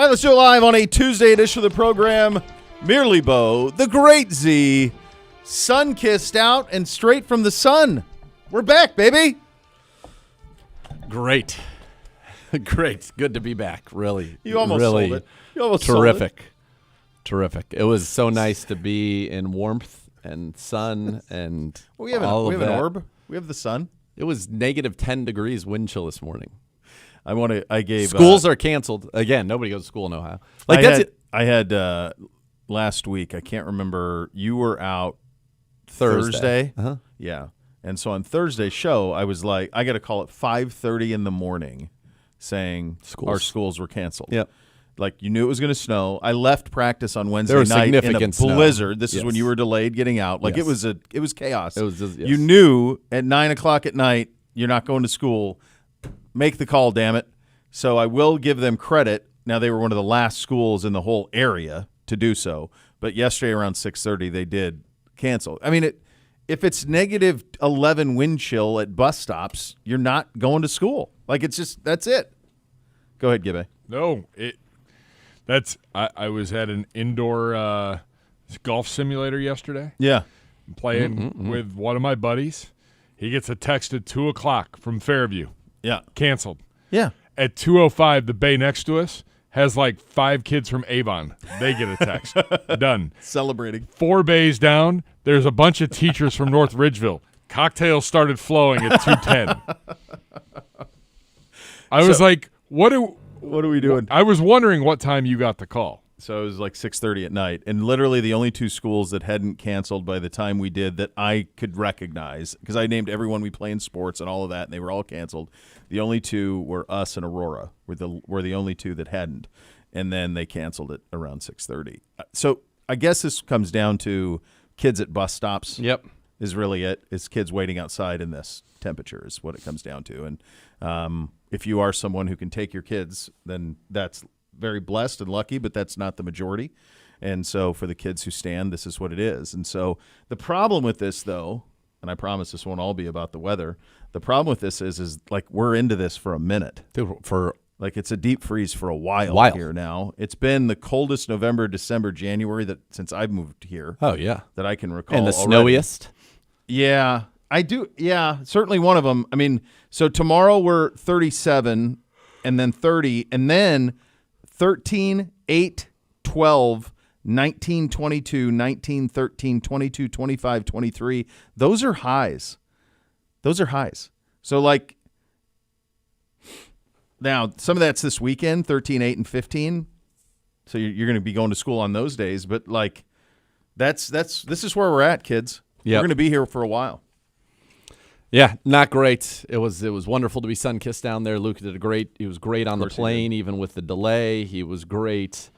All right, let's do it live on a Tuesday edition of the program. Merely Bo, the great Z, sun-kissed out and straight from the sun. We're back, baby. Great. Great. Good to be back, really. You almost really sold it. You almost terrific. sold it. Terrific. It was so nice to be in warmth and sun and We have all of an that. orb. We have the sun. It was negative 10 degrees wind chill this morning. I gave Schools are canceled. Again, nobody goes to school in Ohio. I had last week, I can't remember, you were out Thursday. Thursday? Yeah. And so on Thursday's show, I was like, I got a call at 5:30 in the morning saying our schools were canceled. Yep. Like, you knew it was going to snow. I left practice on Wednesday was night in a significant snow. blizzard. This is Yes. when you were delayed getting out. Like, Yes. it was chaos. It was just, yes. You knew at 9 o'clock at night you're not going to school. Make the call, damn it. So I will give them credit. Now, they were one of the last schools in the whole area to do so. But yesterday around 6:30, they did cancel. I mean, if it's negative 11 wind chill at bus stops, you're not going to school. Like, it's just, that's it. Go ahead, Gibby. No, I was at an indoor golf simulator yesterday. Yeah. Playing with one of my buddies. He gets a text at 2 o'clock from Fairview. Yeah. Canceled. Yeah. At 2:05, the bay next to us has like 5 kids from Avon. They get a text. Done. Celebrating. 4 bays down, there's a bunch of teachers from North Ridgeville. Cocktails started flowing at 2:10. I was like, what are we doing? I was wondering what time you got the call. So it was like 6:30 at night. And literally the only 2 schools that hadn't canceled by the time we did that I could recognize, because I named everyone we play in sports and all of that, and they were all canceled. The only 2 were us and Aurora, were the only 2 that hadn't. And then they canceled it around 6:30. So I guess this comes down to kids at bus stops. Yep. Is really it. It's kids waiting outside in this temperature is what it comes down to. And if you are someone who can take your kids, then that's very blessed and lucky, but that's not the majority. And so for the kids who stand, this is what it is. And so the problem with this, though, and I promise this won't all be about the weather, the problem with this is like we're into this for a minute. Like it's a deep freeze for a while here now. It's been the coldest November, December, January since I've moved here. Oh, yeah. That I can recall. And the already. snowiest. Yeah, I do. Yeah, certainly one of them. I mean, so tomorrow we're 37 and then 30 and then 13, 8, 12, 19, 22, 19, 13, 22, 25, 23. Those are highs. So, like, now some of that's this weekend, 13, 8, and 15. So you're going to be going to school on those days. But, like, this is where we're at, kids. Yep. We're going to be here for a while. Yeah, not great. It was wonderful to be sun-kissed down there. Luke he was great on the plane, even with the delay. He was great.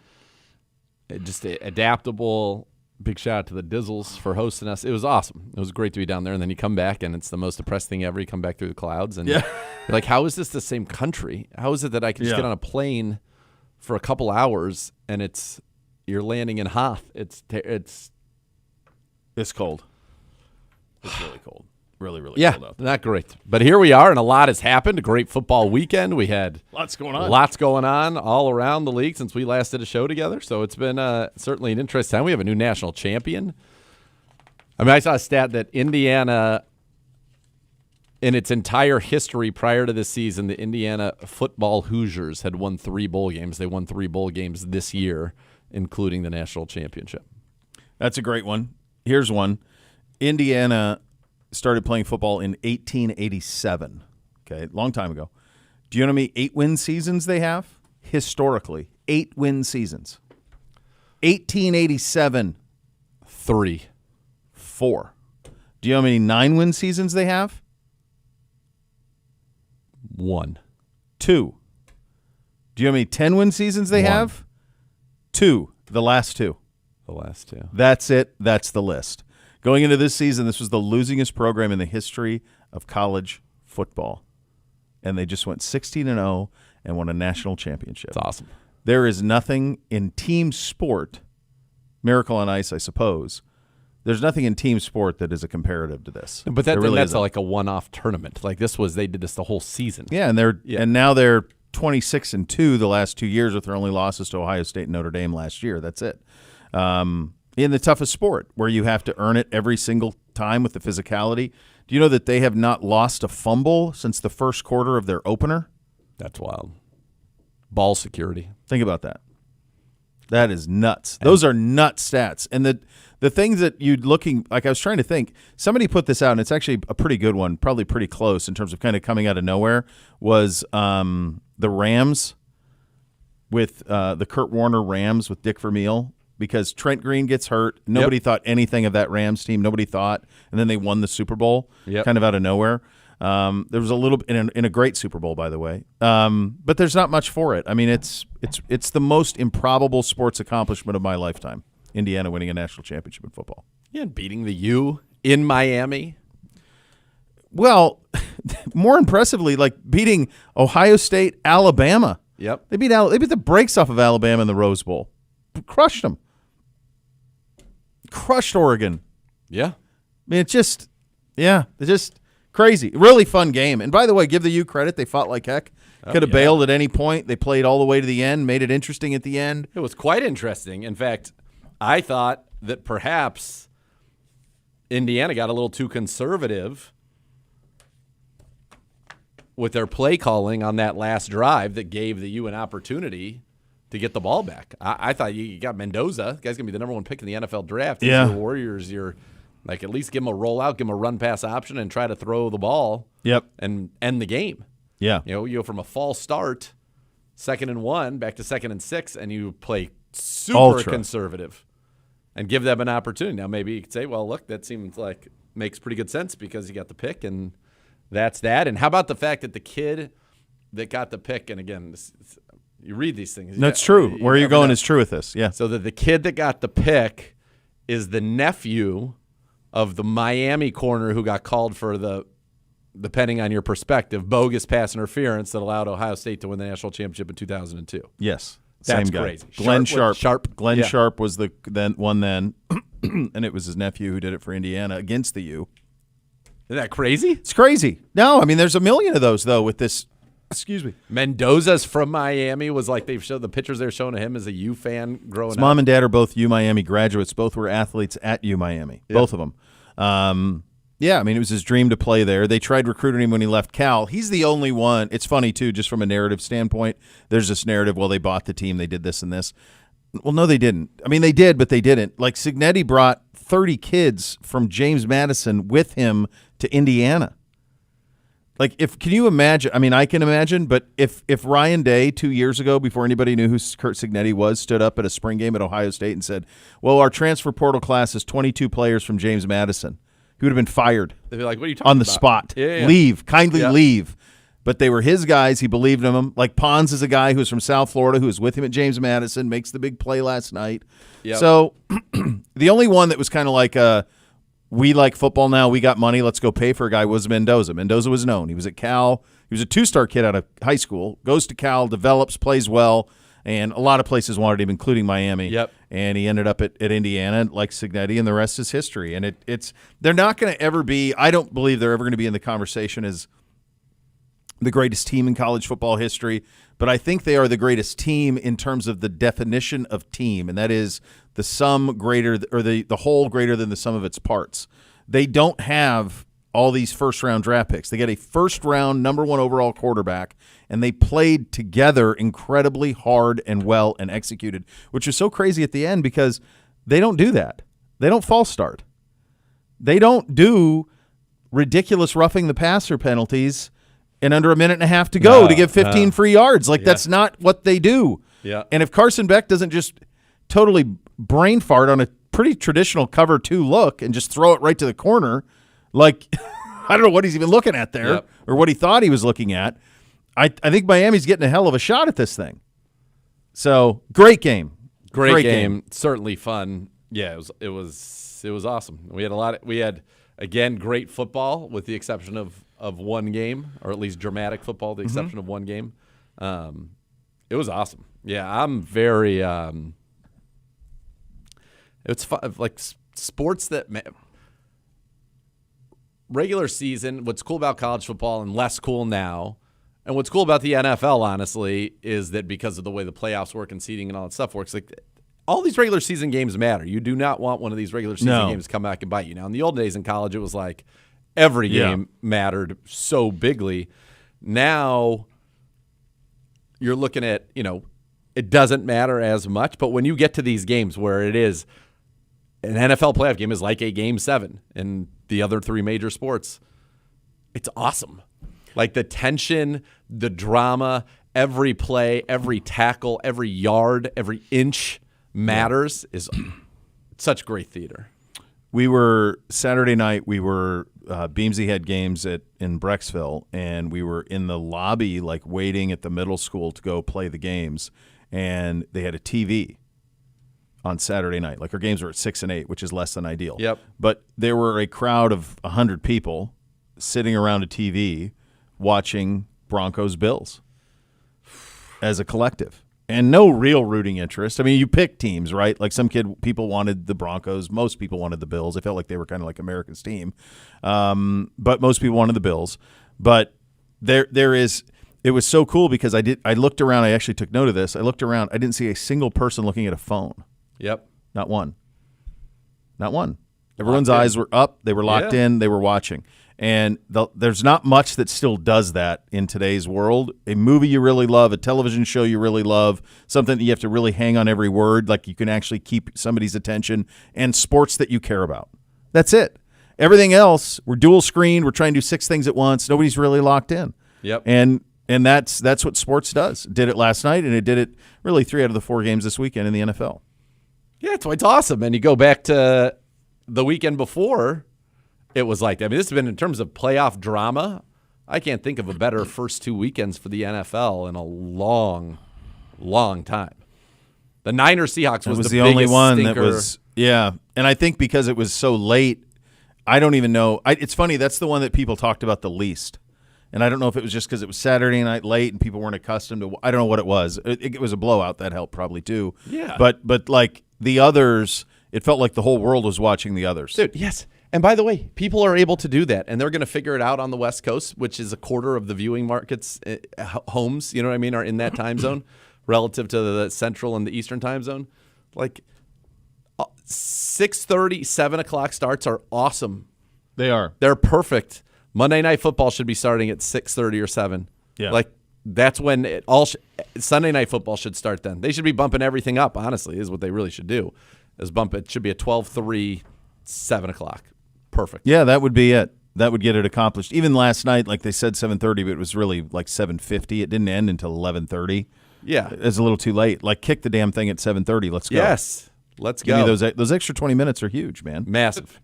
Just adaptable. Big shout out to the Dizzles for hosting us. It was awesome. It was great to be down there. And then you come back, and it's the most depressed thing ever. You come back through the clouds, and you're like, how is this the same country? How is it that I can just get on a plane for a couple hours, and you're landing in Hoth? It's cold. It's really cold. Really cold out there. Not great. But here we are, and a lot has happened. A great football weekend. We had lots going on all around the league since we last did a show together. So it's been certainly an interesting time. We have a new national champion. I mean, I saw a stat that Indiana, in its entire history prior to this season, the Indiana football Hoosiers had won 3 bowl games. They won 3 bowl games this year, including the national championship. That's a great one. Here's one. Indiana started playing football in 1887. Okay, long time ago. Do you know how many 8-win seasons they have? Historically, 8-win seasons. 1887. 3. 4. Do you know how many 9-win seasons they have? 1. 2. Do you know how many 10-win seasons they have? 2. The last 2. That's it. That's the list. Going into this season, this was the losingest program in the history of college football. And they just went 16-0 and won a national championship. It's awesome. There is nothing in team sport, Miracle on Ice, I suppose. There's nothing in team sport that is a comparative to this. But that's like a one-off tournament. Like they did this the whole season. Yeah, and now they're 26-2 the last 2 years with their only losses to Ohio State and Notre Dame last year. That's it. In the toughest sport where you have to earn it every single time with the physicality. Do you know that they have not lost a fumble since the first quarter of their opener? That's wild. Ball security. Think about that. That is nuts. Those are nuts stats. And the things that like I was trying to think, somebody put this out, and it's actually a pretty good one, probably pretty close in terms of kind of coming out of nowhere, was the Rams with the Kurt Warner Rams with Dick Vermeil, because Trent Green gets hurt. Nobody thought anything of that Rams team. Nobody thought. And then they won the Super Bowl kind of out of nowhere. There was a little in a great Super Bowl, by the way. But there's not much for it. I mean, it's the most improbable sports accomplishment of my lifetime. Indiana winning a national championship in football. Yeah, and beating the U in Miami. Well, more impressively, like beating Ohio State, Alabama. Yep. They beat the brakes off of Alabama in the Rose Bowl. Crushed them. Crushed Oregon. Yeah. I mean, it's just crazy. Really fun game. And by the way, give the U credit. They fought like heck. Could have bailed at any point. They played all the way to the end, made it interesting at the end. It was quite interesting. In fact, I thought that perhaps Indiana got a little too conservative with their play calling on that last drive that gave the U an opportunity to get the ball back. I thought you got Mendoza. The guy's going to be the number one pick in the NFL draft. These are the Warriors. You're like, at least give him a rollout, give him a run pass option, and try to throw the ball and end the game. Yeah. You go from a false start, 2nd and 1, back to 2nd and 6, and you play super conservative and give them an opportunity. Now, maybe you could say, well, look, that seems like makes pretty good sense because you got the pick, and that's that. And how about the fact that the kid that got the pick, and again, you read these things. That's true. Where you're going is true with this. Yeah. So that the kid that got the pick is the nephew of the Miami corner who got called for the, depending on your perspective, bogus pass interference that allowed Ohio State to win the national championship in 2002. Yes. That's Same guy. crazy. Glenn Sharp. Glenn Yeah. Sharp was the one, and it was his nephew who did it for Indiana against the U. Isn't that crazy? It's crazy. No, I mean, there's a million of those, though, with this. Excuse me. Mendoza's from Miami was like they've showed the pictures they're showing of him as a U fan growing His up. mom and dad are both U Miami graduates. Both were athletes at U Miami. Yeah. Both of them. Yeah, I mean, it was his dream to play there. They tried recruiting him when he left Cal. He's the only one. It's funny, too, just from a narrative standpoint. There's this narrative, well, they bought the team, they did this and this. Well, no, they didn't. I mean, they did, but they didn't. Like, Cignetti brought 30 kids from James Madison with him to Indiana. Like, can you imagine? I mean, I can imagine, but if Ryan Day 2 years ago, before anybody knew who Kurt Cignetti was, stood up at a spring game at Ohio State and said, well, our transfer portal class is 22 players from James Madison, he would have been fired. They'd be like, what are you talking about? On the spot. Yeah. Leave. Kindly leave. But they were his guys. He believed in them. Like Pons is a guy who's from South Florida who was with him at James Madison, makes the big play last night. Yep. So the only one that was kind of like we like football now, we got money, let's go pay for a guy was Mendoza. Mendoza was known. He was at Cal. He was a two-star kid out of high school, goes to Cal, develops, plays well, and a lot of places wanted him, including Miami. Yep. And he ended up at Indiana like Cignetti, and the rest is history. And they're not going to ever be – I don't believe they're ever going to be in the conversation as the greatest team in college football history, but I think they are the greatest team in terms of the definition of team, and that is the sum greater or the whole greater than the sum of its parts. They don't have all these first-round draft picks. They get a first-round number one overall quarterback, and they played together incredibly hard and well and executed, which is so crazy at the end because they don't do that. They don't false start. They don't do ridiculous roughing the passer penalties and under a minute and a half to go to give 15 free yards. Like, that's not what they do. Yeah. And if Carson Beck doesn't just totally brain fart on a pretty traditional cover 2 look and just throw it right to the corner, like, I don't know what he's even looking at there or what he thought he was looking at. I think Miami's getting a hell of a shot at this thing. So, great game. Great game. Certainly fun. Yeah, it was awesome. We had again great football with the exception of one game, or at least dramatic football, with the exception of one game. It was awesome. Yeah, I'm very it's fun, like sports that regular season, what's cool about college football and less cool now And what's cool about the NFL, honestly, is that because of the way the playoffs work and seeding and all that stuff works, like all these regular season games matter. You do not want one of these regular season games to come back and bite you. Now, in the old days in college, it was like every game mattered so bigly. Now you're looking at, it doesn't matter as much. But when you get to these games where it is an NFL playoff game is like a Game 7 in the other three major sports, it's awesome. Like the tension, the drama, every play, every tackle, every yard, every inch matters is such great theater. Saturday night, Beamsy had games in Brecksville, and we were in the lobby like waiting at the middle school to go play the games, and they had a TV on Saturday night. Like our games were at 6 and 8, which is less than ideal. Yep. But there were a crowd of 100 people sitting around a TV watching Broncos-Bills as a collective. And no real rooting interest. I mean, you pick teams, right? Like people wanted the Broncos. Most people wanted the Bills. I felt like they were kind of like America's team. But most people wanted the Bills. But it was so cool because I looked around. I actually took note of this. I looked around. I didn't see a single person looking at a phone. Yep. Not one. Everyone's eyes were up. They were locked in. They were watching. And there's not much that still does that in today's world. A movie you really love, a television show you really love, something that you have to really hang on every word, like you can actually keep somebody's attention, and sports that you care about. That's it. Everything else, we're dual screen. We're trying to do 6 things at once. Nobody's really locked in. Yep. And that's what sports does. It did it last night, and it did it really 3 out of the 4 games this weekend in the NFL. Yeah, it's awesome. And you go back to the weekend before, it was like that. I mean, this has been, in terms of playoff drama, I can't think of a better first 2 weekends for the NFL in a long, long time. The Niners-Seahawks was the only one stinker. that was, and I think because it was so late, I don't even know. It's funny, that's the one that people talked about the least. And I don't know if it was just because it was Saturday night late and people weren't accustomed to. I don't know what it was. It was a blowout. That helped probably too. Yeah. But like the others, it felt like the whole world was watching the others. Dude, yes. And by the way, people are able to do that, and they're going to figure it out on the West Coast, which is a quarter of the viewing markets, homes, you know what I mean, are in that time zone relative to the Central and the Eastern time zone. Like 6:30, 7 o'clock starts are awesome. They are. They're perfect. Monday Night Football should be starting at 6:30 or 7. Yeah. Like that's when Sunday Night Football should start then. They should be bumping everything up, honestly, is what they really should do. It should be a 12:03, 7 o'clock. Perfect. Yeah, that would be it. That would get it accomplished. Even last night, like they said 7:30, but it was really like 7:50. It didn't end until 11:30. Yeah. It was a little too late. Like kick the damn thing at 7:30. Let's go. Yes. Let's Give go. me those extra 20 minutes are huge, man. Massive.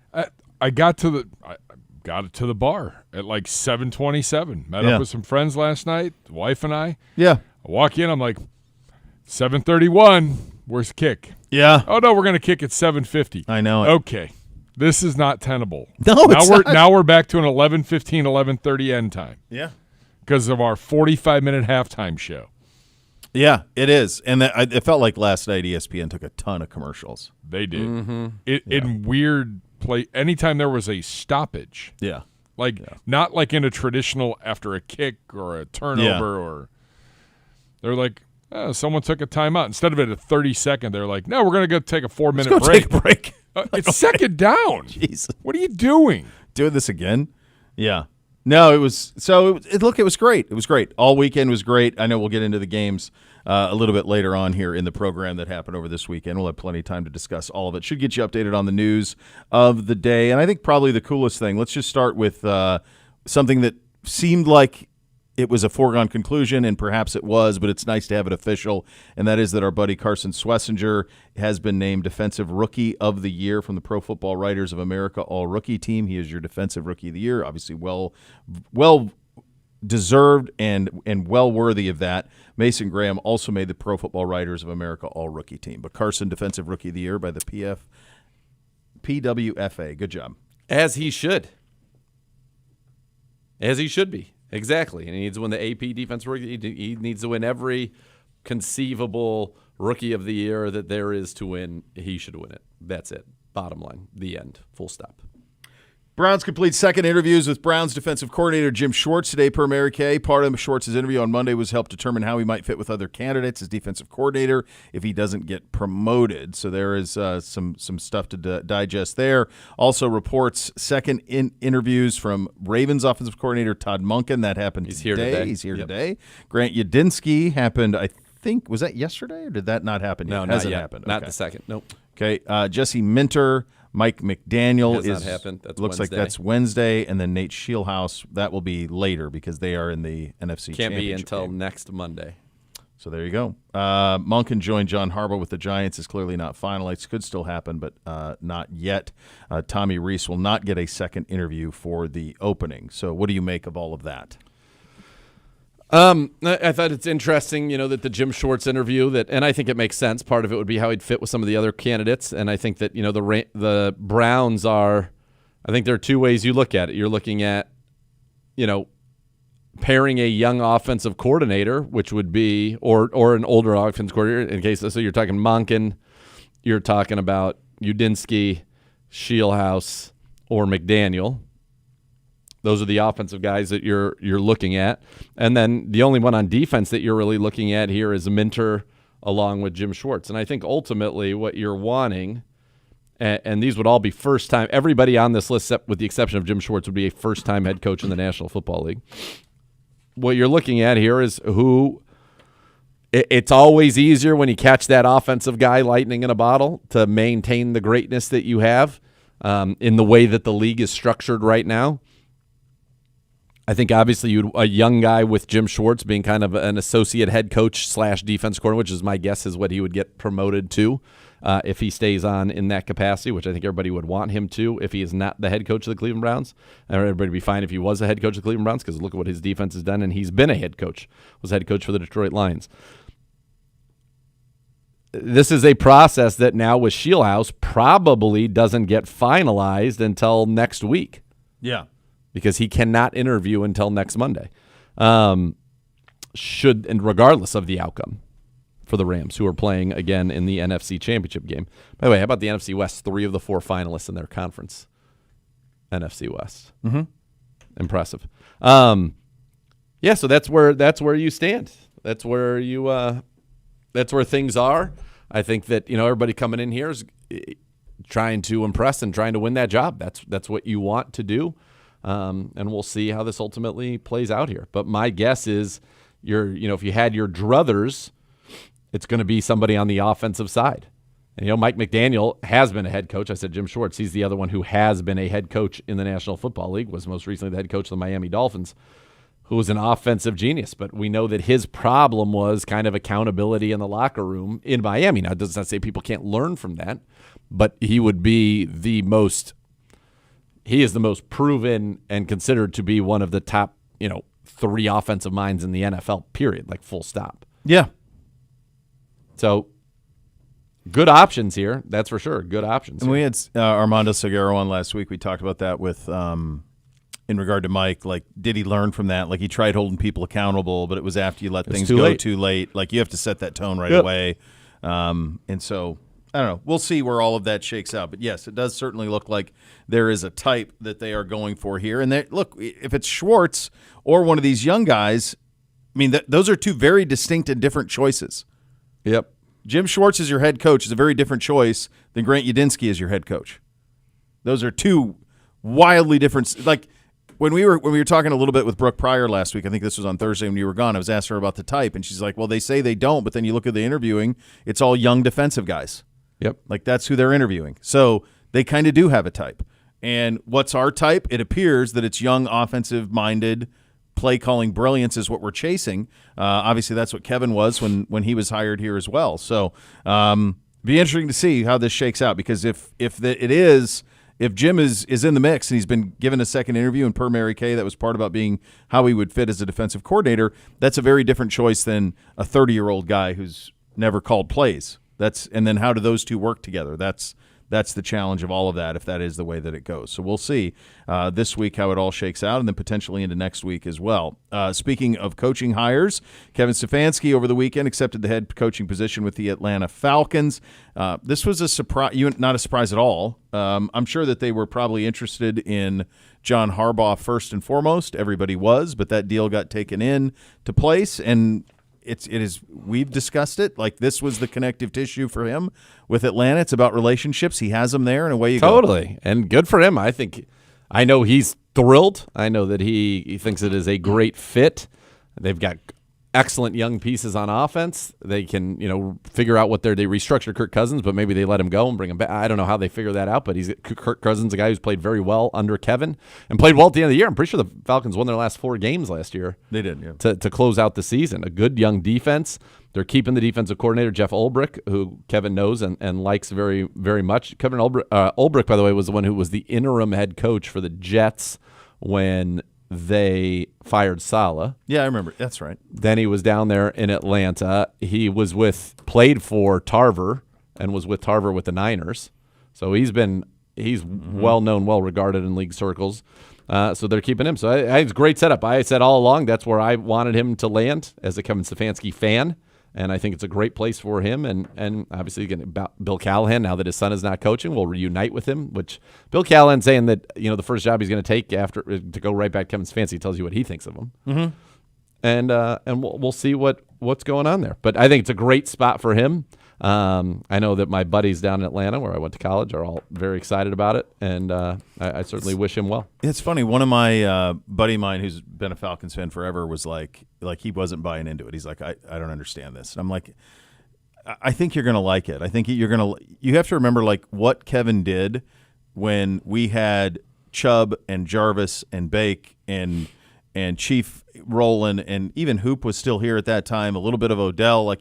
I got it to the bar at like 7:27. Met up with some friends last night, the wife and I. Yeah. I walk in, I'm like, 7:31. Where's the kick? Yeah. Oh no, we're gonna kick at 7:50. I know it. Okay. This is not tenable. No, it's not. Now we're back to an 11:15, 11:30 end time. Yeah. Because of our 45-minute halftime show. Yeah, it is. And it felt like last night ESPN took a ton of commercials. They did. Mm-hmm. In weird play. Anytime there was a stoppage. Yeah. Not like in a traditional after a kick or a turnover or they're like, oh, someone took a timeout. Instead of it a 30-second, they're like, no, we're going to go take a 4-minute break. Take a break. It's second down. Jeez. What are you doing? Doing this again? Yeah. No, it was it was great. It was great. All weekend was great. I know we'll get into the games a little bit later on here in the program that happened over this weekend. We'll have plenty of time to discuss all of it. Should get you updated on the news of the day. And I think probably the coolest thing, let's just start with something that seemed like it was a foregone conclusion, and perhaps it was, but it's nice to have it official, and that is that our buddy Carson Swessinger has been named Defensive Rookie of the Year from the Pro Football Writers of America All-Rookie Team. He is your Defensive Rookie of the Year, obviously well deserved and well worthy of that. Mason Graham also made the Pro Football Writers of America All-Rookie Team, but Carson Defensive Rookie of the Year by the PWFA. Good job. As he should. As he should be. Exactly. And he needs to win the AP Defense Rookie. He needs to win every conceivable Rookie of the Year that there is to win. He should win it. That's it. Bottom line. The end. Full stop. Browns complete second interviews with Browns defensive coordinator Jim Schwartz today per Mary Kay. Part of Schwartz's interview on Monday was help determine how he might fit with other candidates as defensive coordinator if he doesn't get promoted. So there is some stuff to digest there. Also reports second interviews from Ravens offensive coordinator Todd Monken. That happened He's today. He's here today. Grant Yudinsky happened, I think, was that yesterday or did that not happen yet? No, Hasn't not yet. happened. Not Okay. the second. Nope. Okay. Jesse Minter. Mike McDaniel Has not happened. That's looks Wednesday. like that's Wednesday, and then Nate Scheelhaus, that will be later because they are in the NFC Can't be Championship until game. next Monday. So there you go. Monken joined John Harbaugh with the Giants is clearly not finalized. Could still happen, but not yet. Tommy Rees will not get a second interview for the opening. So what do you make of all of that? I thought it's interesting, that the Jim Schwartz interview and I think it makes sense. Part of it would be how he'd fit with some of the other candidates, and I think that the Browns are. I think there are two ways you look at it. You're looking at, pairing a young offensive coordinator, which would be or an older offensive coordinator. In case so, you're talking Monken, you're talking about Yudinsky, Scheelhaus, or McDaniel. Those are the offensive guys that you're looking at. And then the only one on defense that you're really looking at here is Minter along with Jim Schwartz. And I think ultimately what you're wanting, and these would all be first-time, everybody on this list, with the exception of Jim Schwartz, would be a first-time head coach in the National Football League. What you're looking at here is it's always easier when you catch that offensive guy lightning in a bottle to maintain the greatness that you have in the way that the league is structured right now. I think obviously a young guy with Jim Schwartz being kind of an associate head coach / defense coordinator, which is my guess is what he would get promoted to if he stays on in that capacity, which I think everybody would want him to if he is not the head coach of the Cleveland Browns. Everybody would be fine if he was the head coach of the Cleveland Browns because look at what his defense has done, and he's been a head coach, was head coach for the Detroit Lions. This is a process that now with Scheelhaus probably doesn't get finalized until next week. Yeah. Because he cannot interview until next Monday, and regardless of the outcome for the Rams, who are playing again in the NFC Championship game. By the way, how about the NFC West? 3 of the 4 finalists in their conference. NFC West. Mm-hmm. Impressive. Yeah, so that's where you stand. That's where things are. I think that everybody coming in here is trying to impress and trying to win that job. That's what you want to do. And we'll see how this ultimately plays out here. But my guess is if you had your druthers, it's going to be somebody on the offensive side. And, Mike McDaniel has been a head coach. I said Jim Schwartz. He's the other one who has been a head coach in the National Football League, was most recently the head coach of the Miami Dolphins, who was an offensive genius. But we know that his problem was kind of accountability in the locker room in Miami. Now, it does not say people can't learn from that, but he would be he is the most proven and considered to be one of the top, 3 offensive minds in the NFL, period, like full stop. Yeah. So good options here. That's for sure. Good options. And we had Armando Seguero on last week. We talked about that with in regard to Mike. Like, did he learn from that? Like, he tried holding people accountable, but it was after you let things go too late. Like, you have to set that tone right away. And so, I don't know. We'll see where all of that shakes out. But, yes, it does certainly look like there is a type that they are going for here. And look, if it's Schwartz or one of these young guys, I mean, those are 2 very distinct and different choices. Yep. Jim Schwartz as your head coach is a very different choice than Grant Yudinsky as your head coach. Those are 2 wildly different. Like when we were talking a little bit with Brooke Pryor last week, I think this was on Thursday when you were gone, I was asking her about the type, and she's like, well, they say they don't, but then you look at the interviewing, it's all young defensive guys. Yep. Like that's who they're interviewing. So they kind of do have a type. And what's our type? It appears that it's young, offensive-minded, play-calling brilliance is what we're chasing. Obviously, that's what Kevin was when he was hired here as well. So be interesting to see how this shakes out, because if Jim is in the mix and he's been given a second interview, and per Mary Kay, that was part about being how he would fit as a defensive coordinator, that's a very different choice than a 30-year-old guy who's never called plays. And then how do those 2 work together? That's that's the challenge of all of that if that is the way that it goes. So we'll see this week how it all shakes out, and then potentially into next week as well. Speaking of coaching hires, Kevin Stefanski over the weekend accepted the head coaching position with the Atlanta Falcons. This was a surprise, not a surprise at all. I'm sure that they were probably interested in John Harbaugh first and foremost. Everybody was, but that deal got taken into place, and it is. We've discussed it. Like, this was the connective tissue for him with Atlanta. It's about relationships. He has them there, and away you go. Totally, and good for him. I know he's thrilled. I know that he thinks it is a great fit. They've got excellent young pieces on offense. They can, figure out what they restructured Kirk Cousins, but maybe they let him go and bring him back. I don't know how they figure that out, but Kirk Cousins, a guy who's played very well under Kevin and played well at the end of the year. I'm pretty sure the Falcons won their last 4 games last year. They did, yeah. To close out the season. A good young defense. They're keeping the defensive coordinator, Jeff Ulbrich, who Kevin knows and likes very, very much. Kevin Ulbrich, by the way, was the one who was the interim head coach for the Jets when they fired Saleh. Yeah, I remember. That's right. Then he was down there in Atlanta. He played for Tarver and was with Tarver with the Niners. So he's well known, well regarded in league circles. So they're keeping him. So it's a great setup. I said all along that's where I wanted him to land as a Kevin Stefanski fan. And I think it's a great place for him. And obviously, again, Bill Callahan, now that his son is not coaching, will reunite with him, which Bill Callahan saying that, the first job he's going to take after to go right back to Kevin Stefanski tells you what he thinks of him. Mm-hmm. And we'll see what's going on there. But I think it's a great spot for him. I know that my buddies down in Atlanta, where I went to college, are all very excited about it, and I certainly wish him well. It's funny. One of my buddy of mine who's been a Falcons fan forever was like he wasn't buying into it. He's like, I don't understand this. And I'm like, I think you're going to like it. I think you have to remember like what Kevin did when we had Chubb and Jarvis and Bake and Chief Rowland, and even Hoop was still here at that time, a little bit of Odell.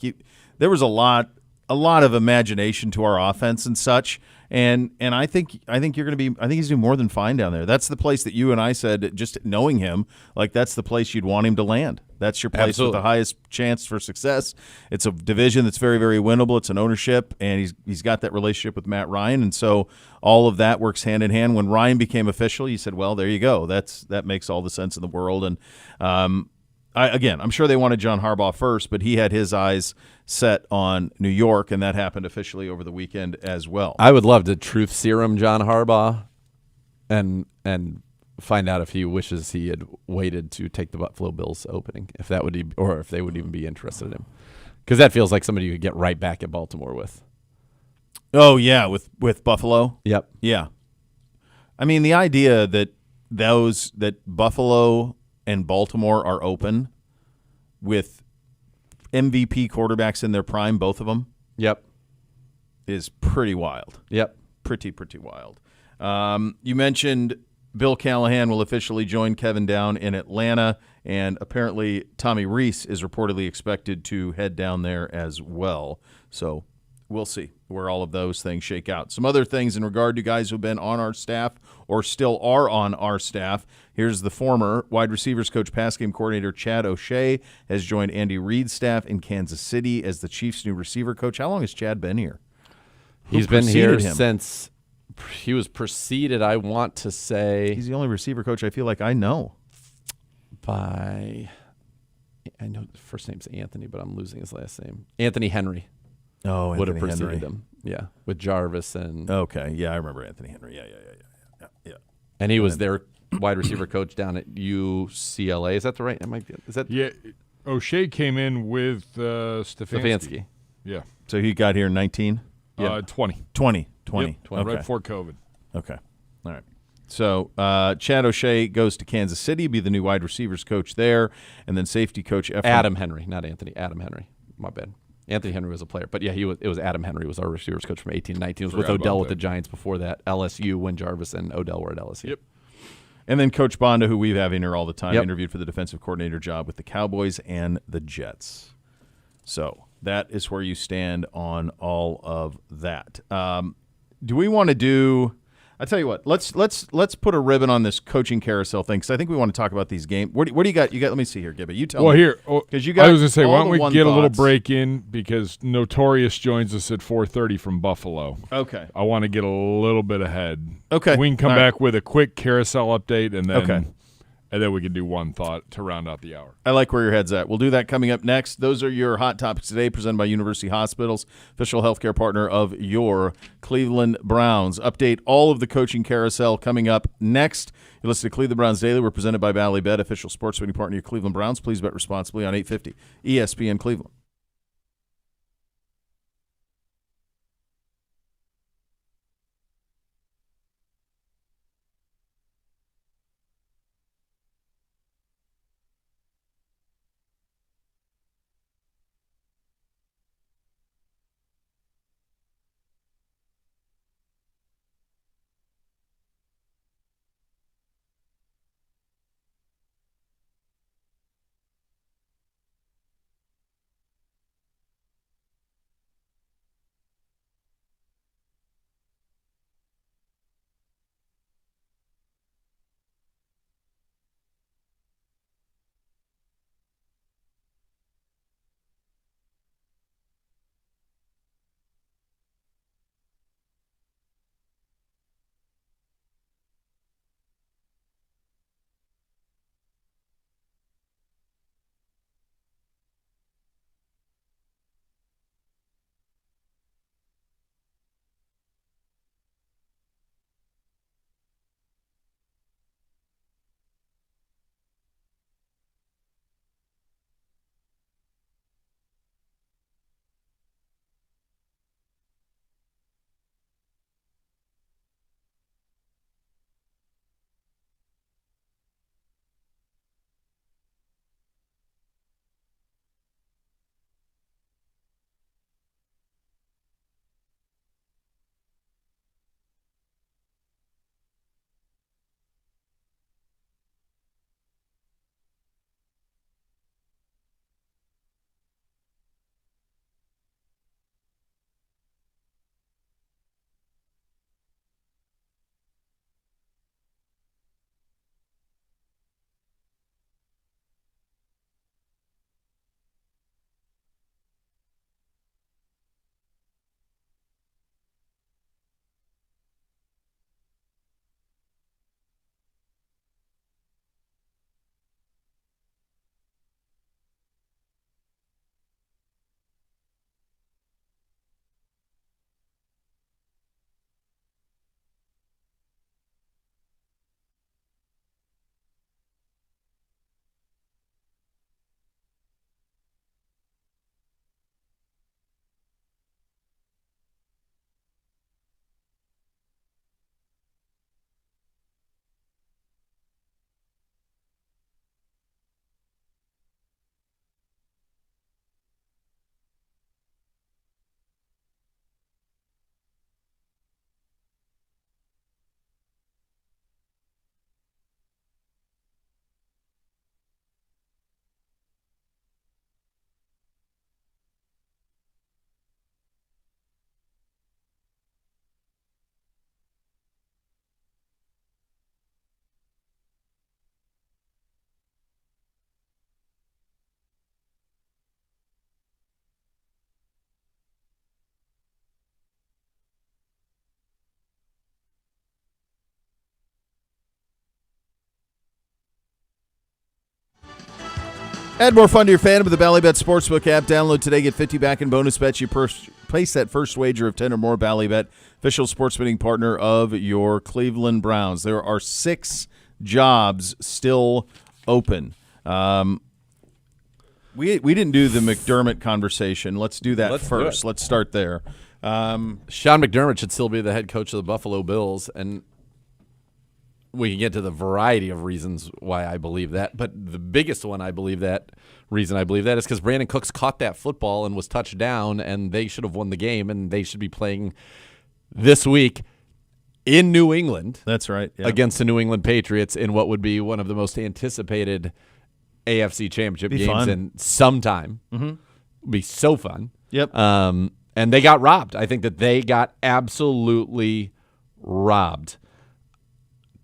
There was a lot of imagination to our offense and such. And I think you're going to be. I think he's doing more than fine down there. That's the place that you and I said, just knowing him, like that's the place you'd want him to land. That's your place with the highest chance for success. It's a division that's very, very winnable. It's an ownership, and he's got that relationship with Matt Ryan, and so all of that works hand in hand. When Ryan became official, you said, well, there you go. That makes all the sense in the world. And I'm sure they wanted John Harbaugh first, but he had his eyes set on New York, and that happened officially over the weekend as well. I would love to truth serum John Harbaugh and find out if he wishes he had waited to take the Buffalo Bills opening, if they would even be interested in him. Because that feels like somebody you could get right back at Baltimore with. Oh, yeah, with Buffalo? Yep. Yeah. I mean, the idea that Buffalo and Baltimore are open with MVP quarterbacks in their prime, both of them. Yep. Is pretty wild. Yep. Pretty wild. You mentioned Bill Callahan will officially join Kevin down in Atlanta, and apparently Tommy Rees is reportedly expected to head down there as well. So we'll see where all of those things shake out. Some other things in regard to guys who have been on our staff or still are on our staff. Here's the former wide receivers coach, pass game coordinator Chad O'Shea has joined Andy Reid's staff in Kansas City as the Chiefs' new receiver coach. How long has Chad been here? He's been here since he was preceded, I want to say. He's the only receiver coach I feel like I know. I know the first name's Anthony, but I'm losing his last name. Anthony Henry. Oh, would have Anthony preceded Henry. him. Yeah, with Jarvis and. Okay, yeah, I remember Anthony Henry. Yeah. And he was their wide receiver coach down at UCLA. Is that the right? Yeah, O'Shea came in with Stefanski. Yeah. So he got here in 19? 20. 20. Yep, Okay. right before COVID. Okay. All right. So Chad O'Shea goes to Kansas City, be the new wide receivers coach there, and then safety coach Adam Henry, not Anthony. Adam Henry. My bad. Anthony Henry was a player, but yeah, it was Adam Henry was our receivers coach from 18-19. It was with Odell with the Giants before that. LSU when Jarvis and Odell were at LSU. Yep. And then Coach Bonda, who we've having here all the time, interviewed for the defensive coordinator job with the Cowboys and the Jets. So that is where you stand on all of that. Do we want to do? I tell you what, let's put a ribbon on this coaching carousel thing because I think we want to talk about these games. What do you got? You got? Let me see here, Gibby. You tell me. Well, here, because you got. I was gonna say, why don't we get a little thoughts. break in because Notorious joins us at 4:30 from Buffalo. Okay. I want to get a little bit ahead. Okay. We can come All back with a quick carousel update and then. Okay. And then we can do one thought to round out the hour. I like where your head's at. We'll do that coming up next. Those are your hot topics today, presented by University Hospitals, official healthcare partner of your Cleveland Browns. Update all of the coaching carousel coming up next. You listen to Cleveland Browns Daily. We're presented by Bally Bet, official sports betting partner of your Cleveland Browns. Please bet responsibly on 850 ESPN Cleveland. Add more fun to your fandom with the Bally Bet Sportsbook app. Download today. Get 50 back in bonus bets. You place that first wager of 10 or more. Bally Bet, official sports betting partner of your Cleveland Browns. There are 6 jobs still open. We didn't do the McDermott conversation. Let's do that first. Let's start there. Sean McDermott should still be the head coach of the Buffalo Bills, and we can get to the variety of reasons why I believe that. But the biggest one reason I believe that is because Brandon Cooks caught that football and was touched down, and they should have won the game, and they should be playing this week in New England. That's right. Yeah. Against the New England Patriots in what would be one of the most anticipated AFC Championship games in some time. Mm-hmm. It'd be so fun. Yep. And they got robbed. I think that they got absolutely robbed.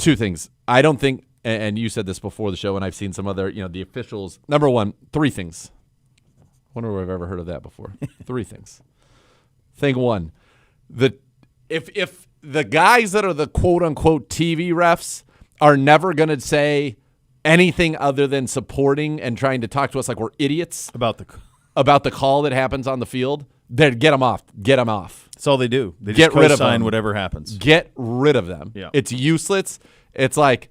Two things. I don't think, and you said this before the show, and I've seen some other, the officials. Number one, three things. I wonder if I've ever heard of that before. Three things. Thing one, if the guys that are the quote-unquote TV refs are never going to say anything other than supporting and trying to talk to us like we're idiots about the call that happens on the field, then get them off. Get them off. That's all they do. They Get just rid of co-sign them. whatever happens. Get rid of them. Yeah. It's useless. It's like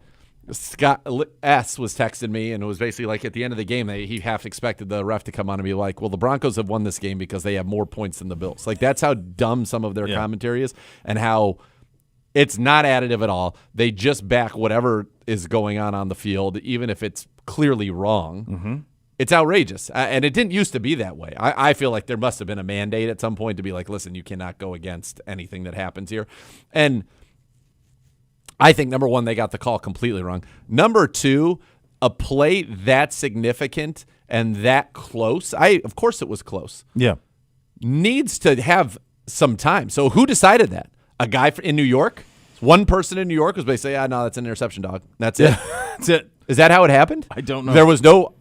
Scott S. was texting me, and it was basically like at the end of the game, he half expected the ref to come on and be like, well, the Broncos have won this game because they have more points than the Bills. Like, that's how dumb some of their commentary is, and how it's not additive at all. They just back whatever is going on the field, even if it's clearly wrong. Mm-hmm. It's outrageous, and it didn't used to be that way. I feel like there must have been a mandate at some point to be like, listen, you cannot go against anything that happens here. And I think, number one, they got the call completely wrong. Number two, a play that significant and that close, of course it was close, needs to have some time. So who decided that? A guy in New York? One person in New York was basically, no, that's an interception, dog. That's it. That's it. Is that how it happened? I don't know. There was no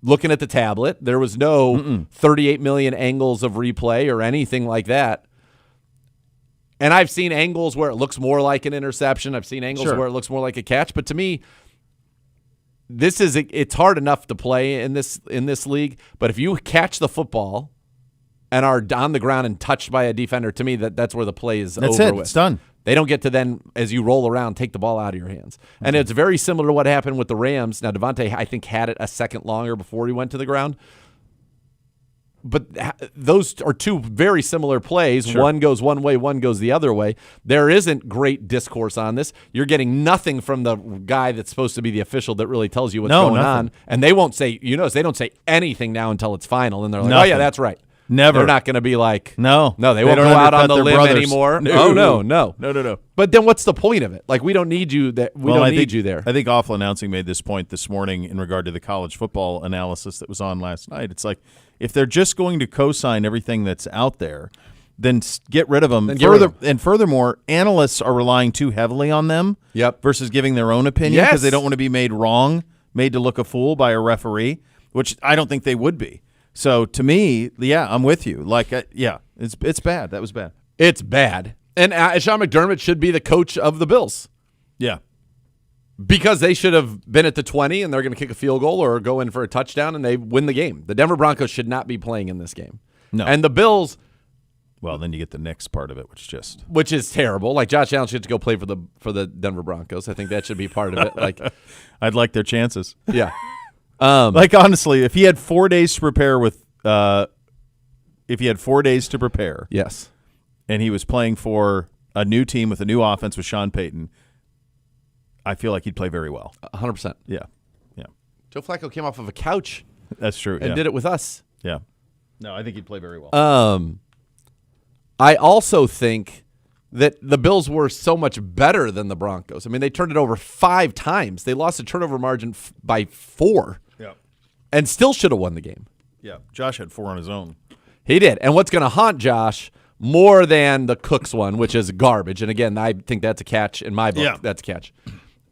looking at the tablet. There was no 38 million angles of replay or anything like that. And I've seen angles where it looks more like an interception. I've seen angles where it looks more like a catch. But to me, it's hard enough to play in this league. But if you catch the football and are on the ground and touched by a defender, to me, that's where the play is over with. That's it. It's done. They don't get to then, as you roll around, take the ball out of your hands. And it's very similar to what happened with the Rams. Now, Devontae, I think, had it a second longer before he went to the ground. But those are two very similar plays. Sure. One goes one way, one goes the other way. There isn't great discourse on this. You're getting nothing from the guy that's supposed to be the official that really tells you what's going on. And they won't say, they don't say anything now until it's final. And they're like, oh, yeah, that's right. Never. They're not going to be like, no, they won't go out on the limb anymore. No. No. But then what's the point of it? Like, we don't need you there. We don't need you there. I think Awful Announcing made this point this morning in regard to the college football analysis that was on last night. It's like, if they're just going to co-sign everything that's out there, then get rid of them. And furthermore, analysts are relying too heavily on them versus giving their own opinion because they don't want to be made wrong, made to look a fool by a referee, which I don't think they would be. So to me, I'm with you. Like, it's bad. That was bad. It's bad. And Sean McDermott should be the coach of the Bills. Yeah. Because they should have been at the 20 and they're going to kick a field goal or go in for a touchdown and they win the game. The Denver Broncos should not be playing in this game. No. And the Bills. Well, then you get the next part of it, which is terrible. Like, Josh Allen should go play for the Denver Broncos. I think that should be part of it. Like, I'd like their chances. Yeah. Like, honestly, if he had 4 days to prepare yes, and he was playing for a new team with a new offense with Sean Payton, I feel like he'd play very well. 100%. Yeah. Joe Flacco came off of a couch. That's true. And did it with us. Yeah. No, I think he'd play very well. I also think that the Bills were so much better than the Broncos. I mean, they turned it over 5 times. They lost the turnover margin by 4. Yeah. And still should have won the game. Yeah. Josh had 4 on his own. He did. And what's going to haunt Josh more than the Cooks one, which is garbage. And again, I think that's a catch in my book. Yeah. That's a catch.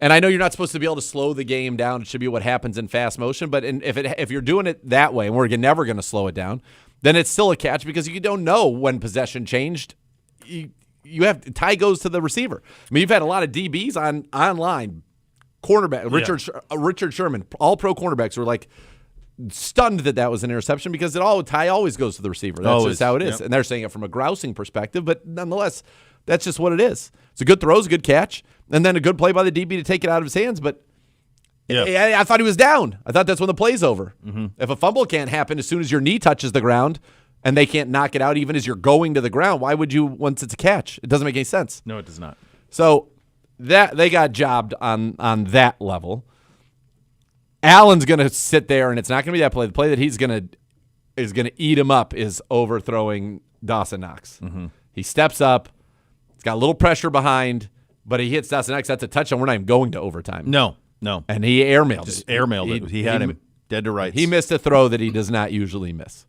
And I know you're not supposed to be able to slow the game down. It should be what happens in fast motion. But if you're doing it that way, and we're never going to slow it down, then it's still a catch because you don't know when possession changed. You have tie goes to the receiver. I mean, you've had a lot of DBs online, cornerback Richard Sherman, all pro cornerbacks were like stunned that was an interception because tie always goes to the receiver. That's just how it is. Yep. And they're saying it from a grousing perspective, but nonetheless, that's just what it is. It's a good throw, it's a good catch, and then a good play by the DB to take it out of his hands. But I thought he was down. I thought that's when the play's over. Mm-hmm. If a fumble can't happen as soon as your knee touches the ground and they can't knock it out even as you're going to the ground, why would you once it's a catch? It doesn't make any sense. No, it does not. So that they got jobbed on that level. Allen's going to sit there, and it's not going to be that play. The play that is going to eat him up is overthrowing Dawson Knox. Mm-hmm. He steps up. He's got a little pressure behind, but he hits Dawson Knox. That's a touchdown. We're not even going to overtime. No. And he airmailed it. Airmailed it. He had him dead to rights. He missed a throw that he does not usually miss.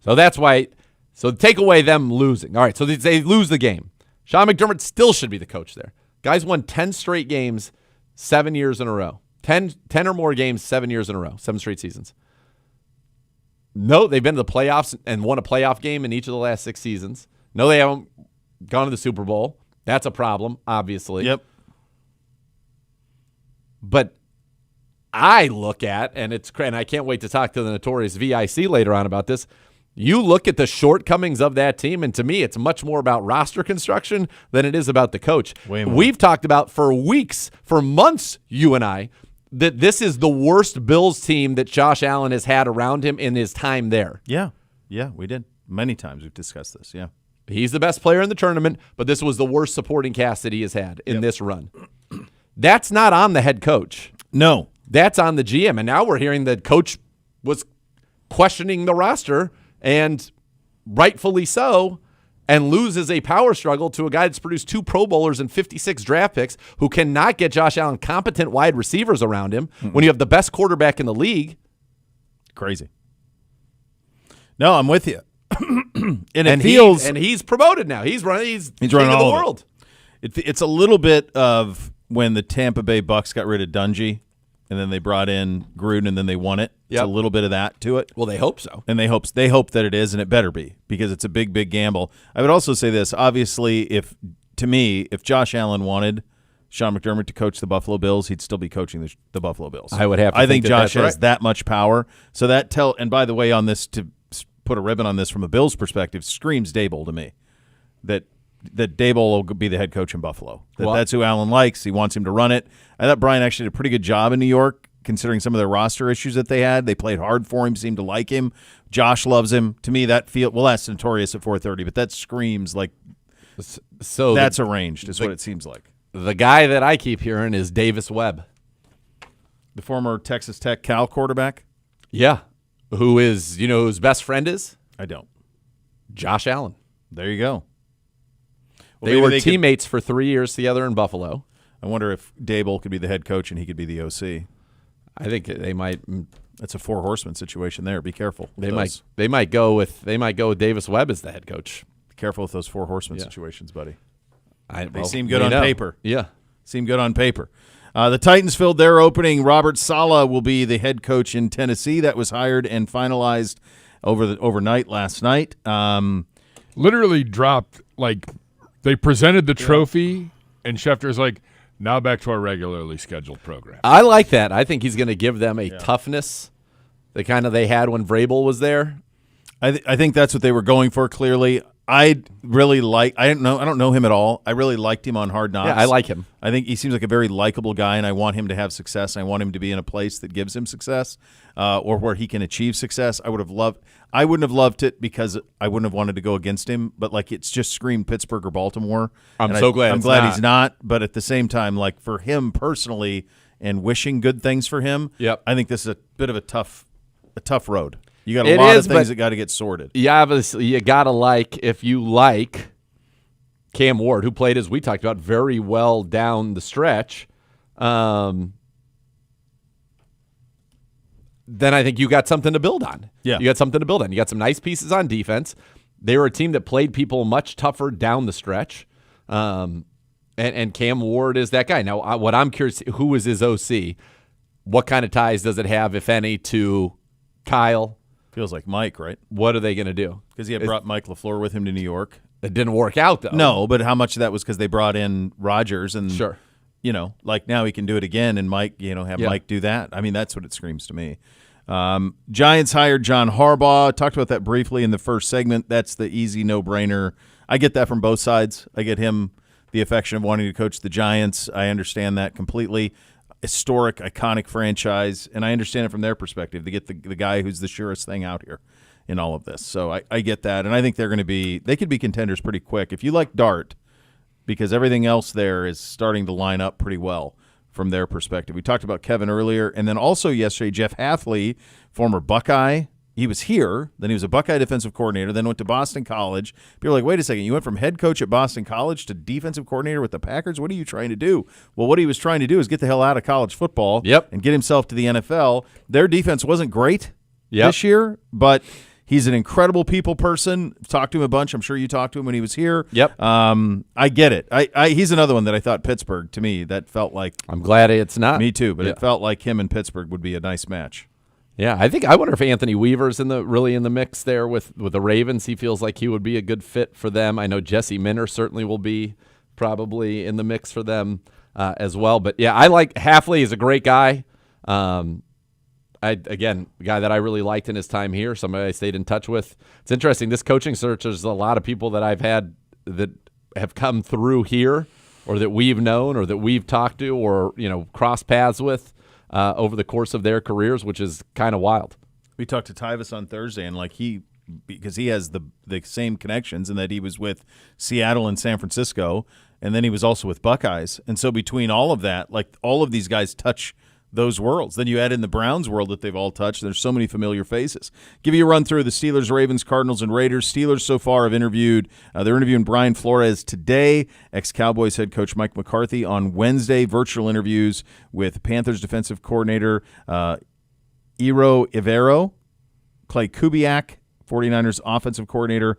So that's why. So take away them losing. All right, so they lose the game. Sean McDermott still should be the coach there. Guys won 10 straight games 7 years in a row. 10 or more games 7 years in a row, 7 straight seasons. No, they've been to the playoffs and won a playoff game in each of the last 6 seasons. No, they haven't gone to the Super Bowl. That's a problem, obviously. Yep. But I look at, and I can't wait to talk to the notorious VIC later on about this. You look at the shortcomings of that team, and to me, it's much more about roster construction than it is about the coach. Way more. We've talked about for weeks, for months, you and I, that this is the worst Bills team that Josh Allen has had around him in his time there. Yeah. Yeah, we did. Many times we've discussed this, yeah. He's the best player in the tournament, but this was the worst supporting cast that he has had in this run. That's not on the head coach. No. That's on the GM. And now we're hearing that coach was questioning the roster, and rightfully so, and loses a power struggle to a guy that's produced 2 Pro Bowlers and 56 draft picks who cannot get Josh Allen competent wide receivers around him when you have the best quarterback in the league. Crazy. No, I'm with you. and he's promoted now. He's running king running of the all of world. It's a little bit of when the Tampa Bay Bucks got rid of Dungy, and then they brought in Gruden, and then they won it. It's a little bit of that to it. Well, they hope so. And they hope that it is, and it better be, because it's a big, big gamble. I would also say this. Obviously, if Josh Allen wanted Sean McDermott to coach the Buffalo Bills, he'd still be coaching the Buffalo Bills. I would have to I think Josh that's has right. that much power. So and by the way, on this, to put a ribbon on this from a Bills perspective, screams Daboll to me. That Daboll will be the head coach in Buffalo. That's who Allen likes. He wants him to run it. I thought Brian actually did a pretty good job in New York, considering some of their roster issues that they had. They played hard for him, seemed to like him. Josh loves him. To me, that's notorious at 4:30, but that screams like that's arranged is what it seems like. The guy that I keep hearing is Davis Webb. The former Texas Tech Cal quarterback? Yeah. Who is, whose best friend is? I don't. Josh Allen. There you go. Well, they were teammates for 3 years together in Buffalo. I wonder if Daboll could be the head coach and he could be the OC. I think they might. That's a 4 horsemen situation there. Be careful. They might go with Davis Webb as the head coach. Be careful with those 4 horsemen situations, buddy. They seem good on paper. Yeah. Seem good on paper. The Titans filled their opening. Robert Saleh will be the head coach in Tennessee. That was hired and finalized overnight last night. Literally dropped, they presented the trophy, and Schefter's like, now back to our regularly scheduled program. I like that. I think he's going to give them a toughness, the kind of they had when Vrabel was there. I think that's what they were going for, clearly. I don't know him at all. I really liked him on Hard Knocks. Yeah, I like him. I think he seems like a very likable guy, and I want him to have success. I want him to be in a place that gives him success, or where he can achieve success. I wouldn't have loved it because I wouldn't have wanted to go against him, but it's just screamed Pittsburgh or Baltimore. I'm glad he's not, but at the same time, for him personally and wishing good things for him, I think this is a bit of a tough road. You got a lot of things that got to get sorted. Yeah, obviously you got to if you like Cam Ward, who played, as we talked about, very well down the stretch, then I think you got something to build on. Yeah. You got something to build on. You got some nice pieces on defense. They were a team that played people much tougher down the stretch. And Cam Ward is that guy. Now, what I'm curious, who is his OC? What kind of ties does it have, if any, to Kyle? Feels like Mike, right? What are they going to do? Because he had brought Mike LaFleur with him to New York. It didn't work out, though. No, but how much of that was because they brought in Rodgers and, sure, now he can do it again and Mike, Mike do that. I mean, that's what it screams to me. Giants hired John Harbaugh. Talked about that briefly in the first segment. That's the easy no-brainer. I get that from both sides. I get him the affection of wanting to coach the Giants. I understand that completely. Historic, iconic franchise, and I understand it from their perspective. They get the guy who's the surest thing out here in all of this. So I get that, and I think they could be contenders pretty quick. If you like Dart, because everything else there is starting to line up pretty well from their perspective. We talked about Kevin earlier, and then also yesterday, Jeff Hathley, former Buckeye. He was here, then he was a Buckeye defensive coordinator, then went to Boston College. People are like, wait a second, you went from head coach at Boston College to defensive coordinator with the Packers? What are you trying to do? Well, what he was trying to do is get the hell out of college football and get himself to the NFL. Their defense wasn't great this year, but He's an incredible people person. Talked to him a bunch. I'm sure you talked to him when he was here. Yep. I get it. He's another one that I thought Pittsburgh, to me, that felt like. I'm glad it's not. Me too, but it felt like him and Pittsburgh would be a nice match. Yeah, I wonder if Anthony Weaver's really in the mix there with the Ravens. He feels like he would be a good fit for them. I know Jesse Minter certainly will be probably in the mix for them as well. But yeah, I like Hafley. Is a great guy. Again, the guy that I really liked in his time here, somebody I stayed in touch with. It's interesting. This coaching search, there's a lot of people that I've had that have come through here, or that we've known, or that we've talked to, or crossed paths with over the course of their careers, which is kind of wild. We talked to Tyvus on Thursday, and because he has the same connections in that he was with Seattle and San Francisco, and then he was also with Buckeyes. And so between all of that, like all of these guys touch those worlds. Then you add in the Browns world that they've all touched. There's so many familiar faces. Give you a run through the Steelers, Ravens, Cardinals, and Raiders. Steelers so far have interviewed. They're interviewing Brian Flores today. Ex-Cowboys head coach Mike McCarthy on Wednesday. Virtual interviews with Panthers defensive coordinator Iro Ivero, Clay Kubiak, 49ers offensive coordinator,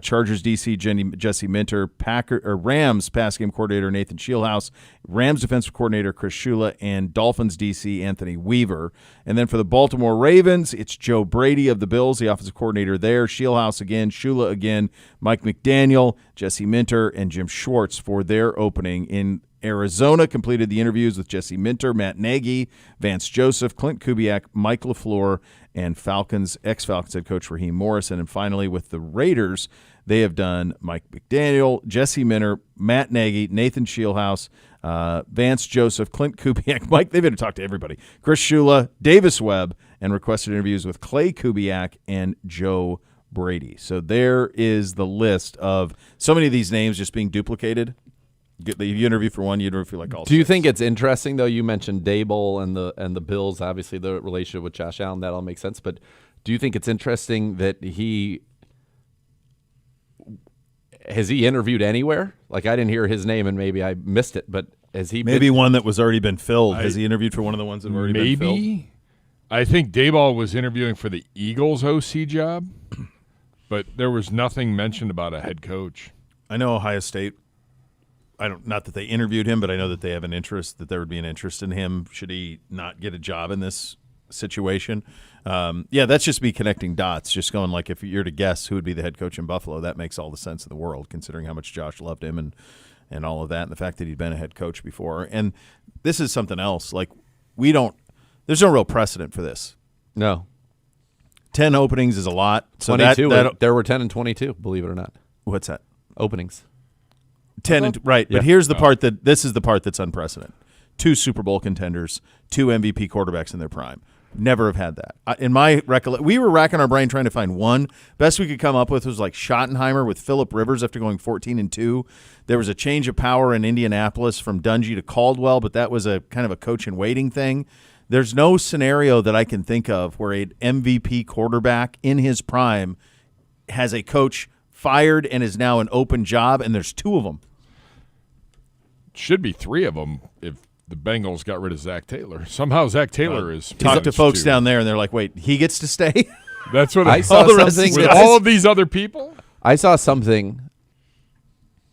Chargers DC Jesse Minter, Rams pass game coordinator Nathan Shieldhouse, Rams defensive coordinator Chris Shula, and Dolphins DC Anthony Weaver. And then for the Baltimore Ravens, it's Joe Brady of the Bills, the offensive coordinator there, Shieldhouse again, Shula again, Mike McDaniel, Jesse Minter, and Jim Schwartz for their opening in Arizona. Completed the interviews with Jesse Minter, Matt Nagy, Vance Joseph, Clint Kubiak, Mike LaFleur, and ex-Falcons head coach Raheem Morrison. And finally, with the Raiders, they have done Mike McDaniel, Jesse Minter, Matt Nagy, Nathan Shieldhouse, Vance Joseph, Clint Kubiak, Mike. They've had to talk to everybody. Chris Shula, Davis Webb, and requested interviews with Clay Kubiak and Joe Brady. So there is the list of so many of these names just being duplicated. You interview for one, you interview for like all. Do you think it's interesting though? You mentioned Dable and the Bills, obviously the relationship with Josh Allen, that all makes sense. But do you think it's interesting that has he interviewed anywhere? Like I didn't hear his name and maybe I missed it, but has he one that was already been filled? Has he interviewed for one of the ones that have already been filled? Maybe. I think Dayball was interviewing for the Eagles OC job, but there was nothing mentioned about a head coach. I know Ohio State. Not that they interviewed him, but I know that they have an interest, that there would be an interest in him should he not get a job in this situation. That's just me connecting dots, just going like if you're to guess who would be the head coach in Buffalo, that makes all the sense in the world considering how much Josh loved him and all of that and the fact that he'd been a head coach before. And this is something else. Like there's no real precedent for this. No. 10 openings is a lot. So 22. There were 10 and 22, believe it or not. What's that? Openings. 10 right, but here's the part this is the part that's unprecedented. 2 Super Bowl contenders, 2 MVP quarterbacks in their prime. Never have had that. In my recollection, we were racking our brain trying to find one. Best we could come up with was like Schottenheimer with Phillip Rivers after going 14-2. There was a change of power in Indianapolis from Dungy to Caldwell, but that was a kind of a coach in waiting thing. There's no scenario that I can think of where an MVP quarterback in his prime has a coach fired and is now an open job, and there's 2 of them. Should be 3 of them if the Bengals got rid of Zach Taylor. Somehow Zach Taylor is talk to folks down there, and they're like, "Wait, he gets to stay?" That's what I saw. Something with all of these other people. I saw something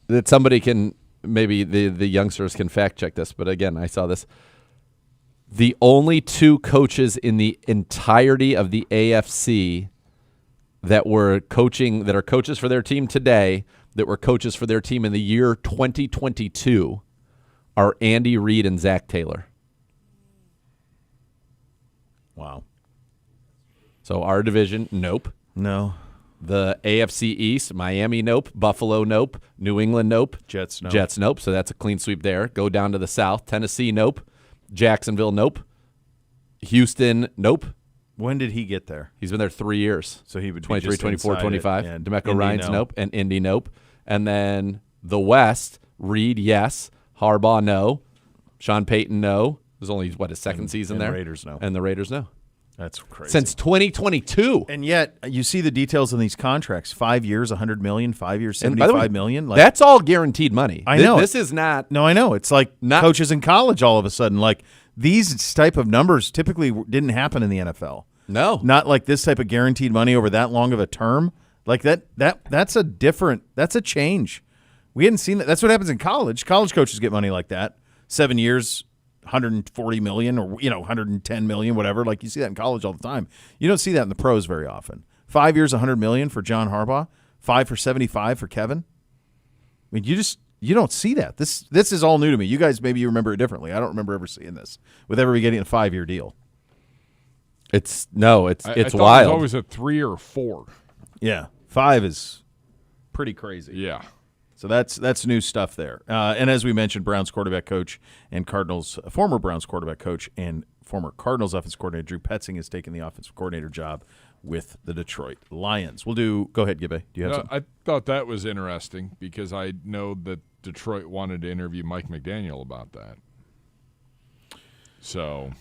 that somebody can maybe the youngsters can fact check this, but again, I saw this. The only 2 coaches in the entirety of the AFC that are coaches for their team today, that were coaches for their team in the year 2022, are Andy Reid and Zach Taylor. Wow. So our division, nope. No. The AFC East, Miami, nope. Buffalo, nope. New England, nope. Jets, nope. Jets, nope. So that's a clean sweep there. Go down to the South. Tennessee, nope. Jacksonville, nope. Houston, nope. When did he get there? He's been there 3 years. So he would be 23, just 24, 25. And DeMeco Indy, Ryans, no. nope. And Indy, nope. And then the West, Reed, yes. Harbaugh, no. Sean Payton, no. There's only, his second season there? Raiders, no. And the Raiders, no. That's crazy. Since 2022. And yet, you see the details in these contracts. 5 years, $100 million. 5 years, $75 million. Like, that's all guaranteed money. I know. This is not. No, I know. It's like coaches in college all of a sudden. Like, these type of numbers typically didn't happen in the NFL. No. Not like this type of guaranteed money over that long of a term. Like that's a change. We hadn't seen that. That's what happens in college. College coaches get money like that. 7 years, 140 million or 110 million, whatever. Like you see that in college all the time. You don't see that in the pros very often. 5 years, 100 million for John Harbaugh, 5 for 75 for Kevin. I mean, you don't see that. This is all new to me. You guys maybe you remember it differently. I don't remember ever seeing this with everybody getting a 5-year deal. It's I thought wild. It was always a 3 or 4. Yeah, 5 is pretty crazy. Yeah. So that's new stuff there. And as we mentioned, Browns quarterback coach and Cardinals former Browns quarterback coach and former Cardinals offensive coordinator Drew Petzing has taken the offensive coordinator job with the Detroit Lions. Go ahead, Gibbe. Do you have something? I thought that was interesting because I know that Detroit wanted to interview Mike McDaniel about that. So,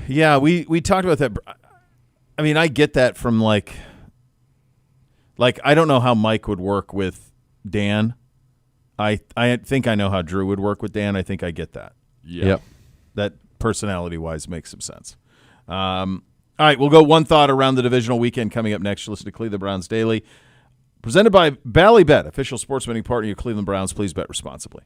yeah, we talked about that. I mean, I get that from like I don't know how Mike would work with Dan. I think I know how Drew would work with Dan. I think I get that. yeah. Yep. That personality-wise makes some sense. All right, we'll go one thought around the divisional weekend coming up next. You listen to Cleveland Browns Daily, presented by Ballybet, official sports betting partner of your Cleveland Browns. Please bet responsibly.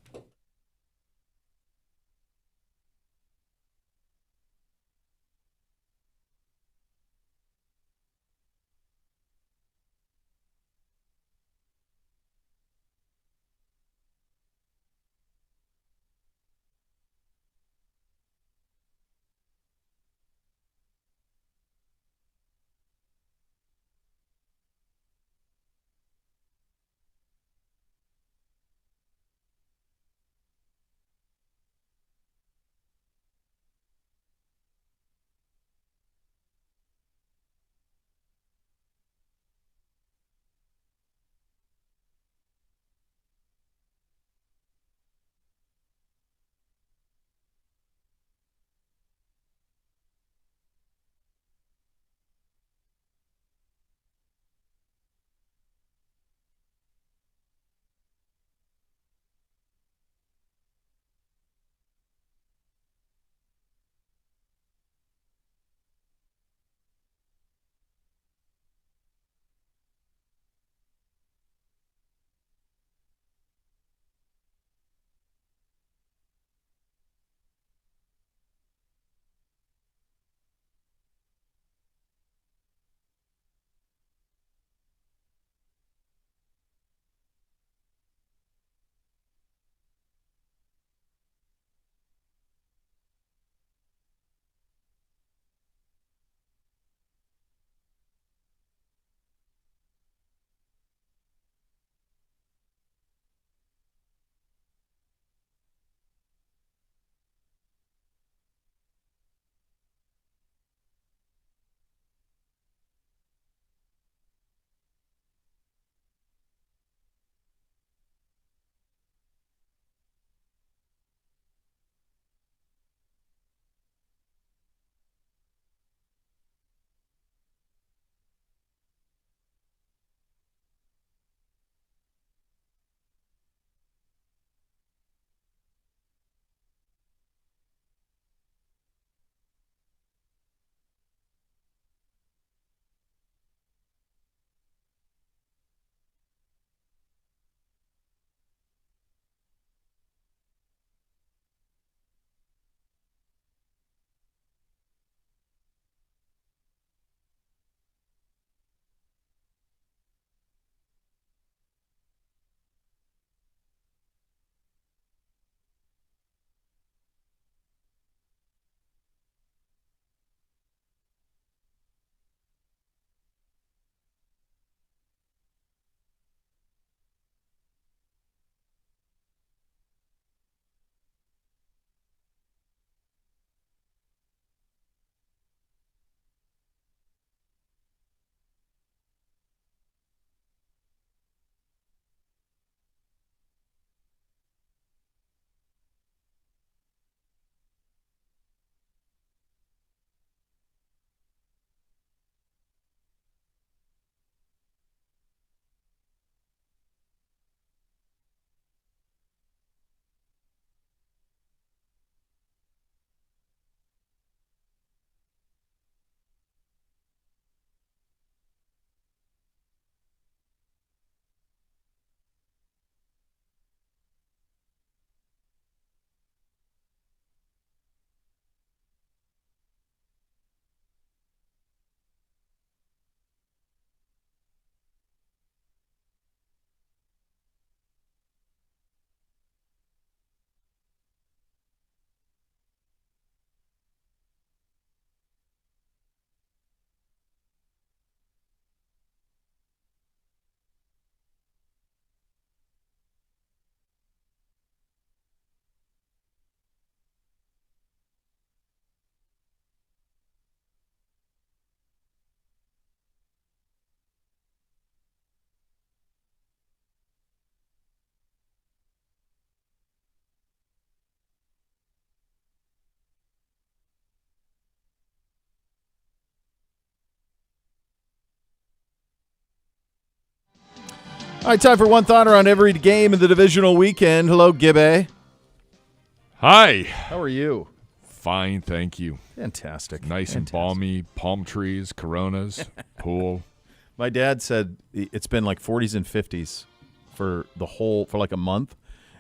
All right, time for one thought around every game in the divisional weekend. Hello, Gibbe. Hi. How are you? Fine, thank you. Fantastic. Nice and balmy, palm trees, Coronas, pool. My dad said it's been like 40s and 50s for like a month,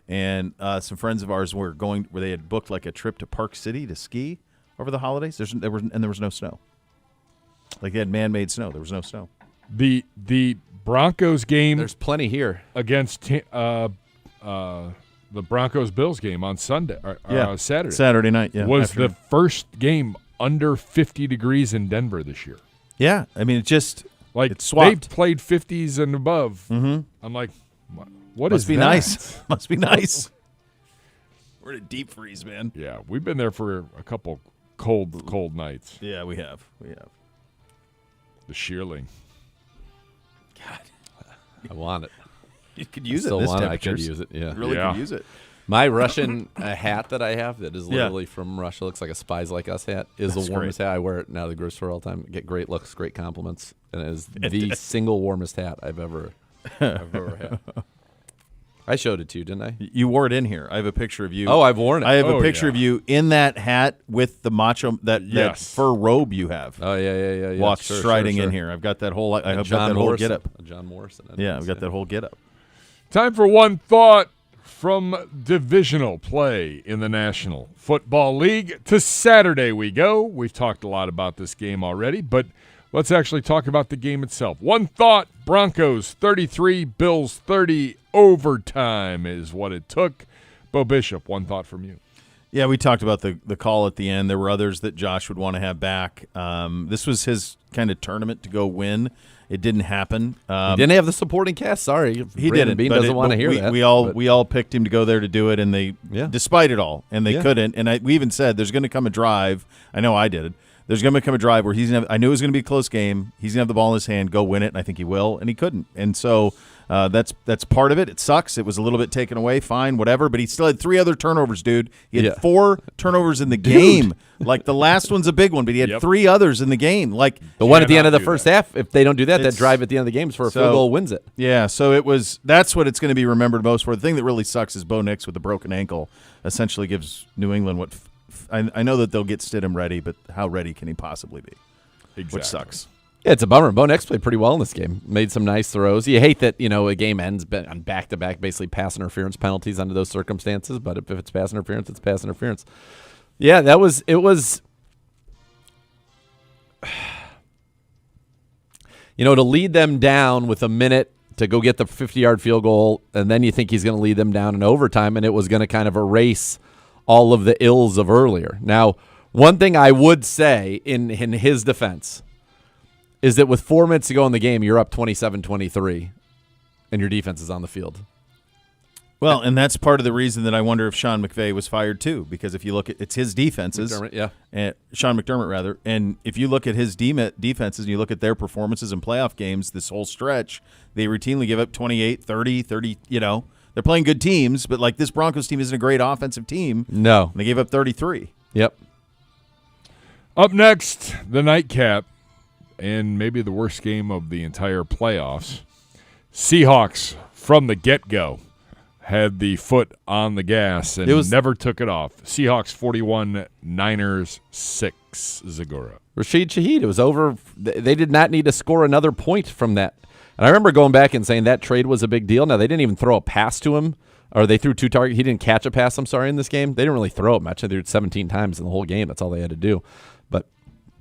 and some friends of ours were going where they had booked like a trip to Park City to ski over the holidays. There was no snow. Like they had man-made snow. There was no snow. The Broncos game. There's plenty here against the Broncos-Bills game on Sunday, Saturday night. Yeah, was the first game under 50 degrees in Denver this year. Yeah, I mean it just like it swapped. They played 50s and above. Mm-hmm. I'm like, what Must is be that? nice. Must be nice. We're in a deep freeze, man. Yeah, we've been there for a couple cold nights. Yeah, we have. The shearling. God, I want it. you could use Still it. This want it. I could temperatures. use it. Yeah. Really Yeah. could use it. My Russian hat that I have that is literally from Russia, looks like a Spies Like Us hat, is That's the warmest great. hat. I wear it now to the grocery store all the time. Get great looks, great compliments, and it is the single warmest hat I've ever had. I showed it to you, didn't I? You wore it in here. I have a picture of you. Oh, I've worn it. I have a Oh, picture yeah. of you in that hat with the macho that Yes. fur robe you have. Oh yeah. Walk Sure, striding sure. in here. I've got that whole. I have got John that whole Morrison. get up. John Morrison. Yeah, I've got that whole get up. Time for one thought from divisional play in the National Football League. To Saturday we go. We've talked a lot about this game already, but let's actually talk about the game itself. One thought, Broncos 33, Bills 30. Overtime is what it took. Bo Bishop, one thought from you. Yeah, we talked about the call at the end. There were others that Josh would want to have back. This was his kind of tournament to go win. It didn't happen. He didn't have the supporting cast. Sorry, He Brandon didn't. Bean but doesn't want to hear we, that. We all picked him to go there to do it, and they, despite it all, and they couldn't. And we even said there's going to come a drive. I know I did. There's going to come a drive where he's going to. I knew it was going to be a close game. He's going to have the ball in his hand, go win it, and I think he will. And he couldn't. And so that's part of it. It sucks. It was a little bit taken away. Fine, whatever. But he still had 3 other turnovers, dude. He had 4 turnovers in the game. Like the last one's a big one, but he had 3 others in the game. Like the one at the end of the do first that. half. If they don't do that, that drive at the end of the game is for a field goal wins it. Yeah, so that's what it's going to be remembered most for. The thing that really sucks is Bo Nix with a broken ankle essentially gives New England what I know that they'll get Stidham ready, but how ready can he possibly be? Exactly. Which sucks. Yeah, it's a bummer. Bo Nix played pretty well in this game. Made some nice throws. You hate that, a game ends on back-to-back basically pass interference penalties under those circumstances, but if it's pass interference, it's pass interference. Yeah, it was to lead them down with a minute to go get the 50-yard field goal, and then you think he's going to lead them down in overtime, and it was going to kind of erase all of the ills of earlier. Now, one thing I would say in his defense is that with 4 minutes to go in the game, you're up 27-23, and your defense is on the field. Well, and that's part of the reason that I wonder if Sean McVay was fired too, because if you look at it's his defenses, Sean McDermott rather, and if you look at his defenses and you look at their performances in playoff games this whole stretch, they routinely give up 28, 30, they're playing good teams, but like this Broncos team isn't a great offensive team. No. And they gave up 33. Yep. Up next, the nightcap, and maybe the worst game of the entire playoffs. Seahawks from the get-go had the foot on the gas and never took it off. Seahawks 41, Niners 6, Zagora. Rashid Shaheed, it was over. They did not need to score another point from that. And I remember going back and saying that trade was a big deal. Now, they didn't even throw a pass to him, or they threw 2 targets. He didn't catch a pass, in this game. They didn't really throw it much. They threw it 17 times in the whole game. That's all they had to do. But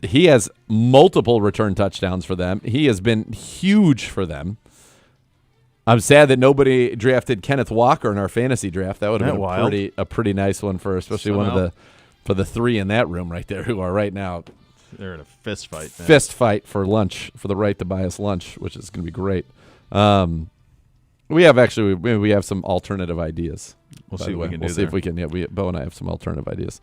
he has multiple return touchdowns for them. He has been huge for them. I'm sad that nobody drafted Kenneth Walker in our fantasy draft. That would have been a pretty nice one for especially for the 3 in that room right there who are right now. They're in a fist fight. Man. Fist fight for lunch, for the right to buy us lunch, which is going to be great. We have some alternative ideas. We'll see what we can do. We'll see if we can. Yeah, Bo and I have some alternative ideas.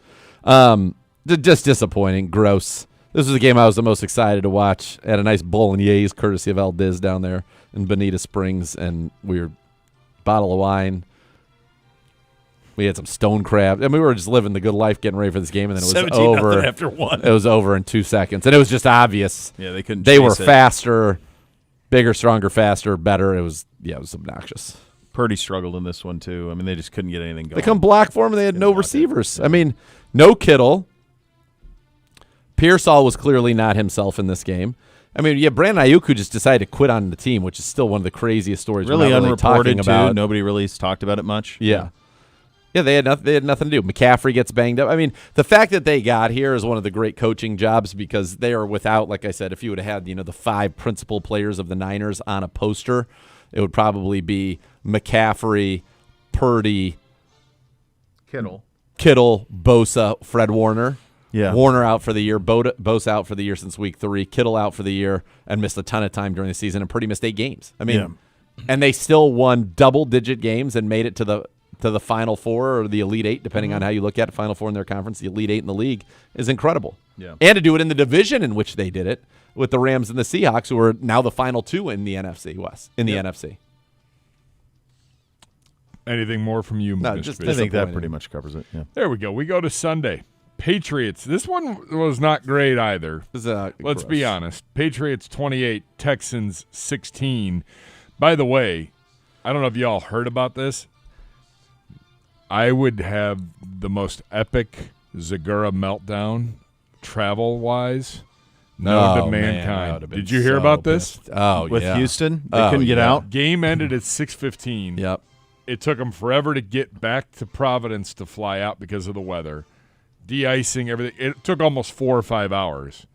Just disappointing, gross. This was the game I was the most excited to watch. Had a nice bolognese courtesy of El Diz down there in Bonita Springs, and we were bottle of wine. We had some stone crab. I mean, we were just living the good life, getting ready for this game, and then it was over after 1. It was over in 2 seconds, and it was just obvious. Yeah, they couldn't. They were faster. Bigger, stronger, faster, better. It was obnoxious. Purdy struggled in this one too. I mean, they just couldn't get anything going. They come block for him, and they had no receivers. I mean, no Kittle. Pearsall was clearly not himself in this game. I mean, Brandon Ayuk, who just decided to quit on the team, which is still one of the craziest stories. Really unreported about. Too. Nobody really talked about it much. Yeah. Yeah, they had nothing to do. McCaffrey gets banged up. I mean, the fact that they got here is one of the great coaching jobs because they are without, like I said, if you would have had the 5 principal players of the Niners on a poster, it would probably be McCaffrey, Purdy, Kittle, Bosa, Fred Warner. Yeah. Warner out for the year, Bosa out for the year since week 3, Kittle out for the year and missed a ton of time during the season, and Purdy missed 8 games. I mean, and they still won double-digit games and made it to the Final Four or the Elite 8, depending on how you look at it. Final Four in their conference, the Elite 8 in the league is incredible. Yeah. And to do it in the division in which they did it with the Rams and the Seahawks, who are now the final 2 in the NFC West, in the NFC. Anything more from you, No, Mr. just Bishop? I think that pretty much covers it. Yeah. There we go. We go to Sunday. Patriots. This one was not great either. Let's be honest. Patriots 28, Texans 16. By the way, I don't know if y'all heard about this. I would have the most epic Zagura meltdown travel-wise known to mankind. Did you hear about this? Oh, With yeah. Houston, they couldn't get out. Game ended at 6:15. Yep. It took them forever to get back to Providence to fly out because of the weather. De-icing, everything. It took almost 4 or 5 hours.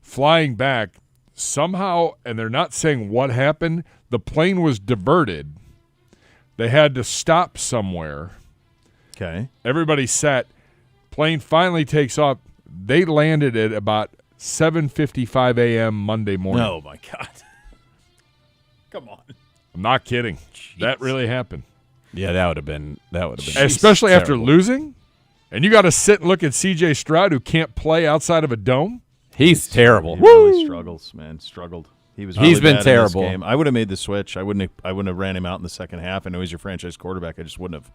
Flying back, somehow, and they're not saying what happened, the plane was diverted. They had to stop somewhere. Okay. Everybody sat. Plane finally takes off. They landed at about 7:55 a.m. Monday morning. Oh, my God. Come on. I'm not kidding. That really happened. Yeah, that would have been Especially after terrible. losing. And you got to sit and look at C.J. Stroud, who can't play outside of a dome. He's terrible. He really struggles, man. Struggled. He's been bad in terrible. this game. I would have made the switch. I wouldn't have ran him out in the second half. I know he's your franchise quarterback. I just wouldn't have.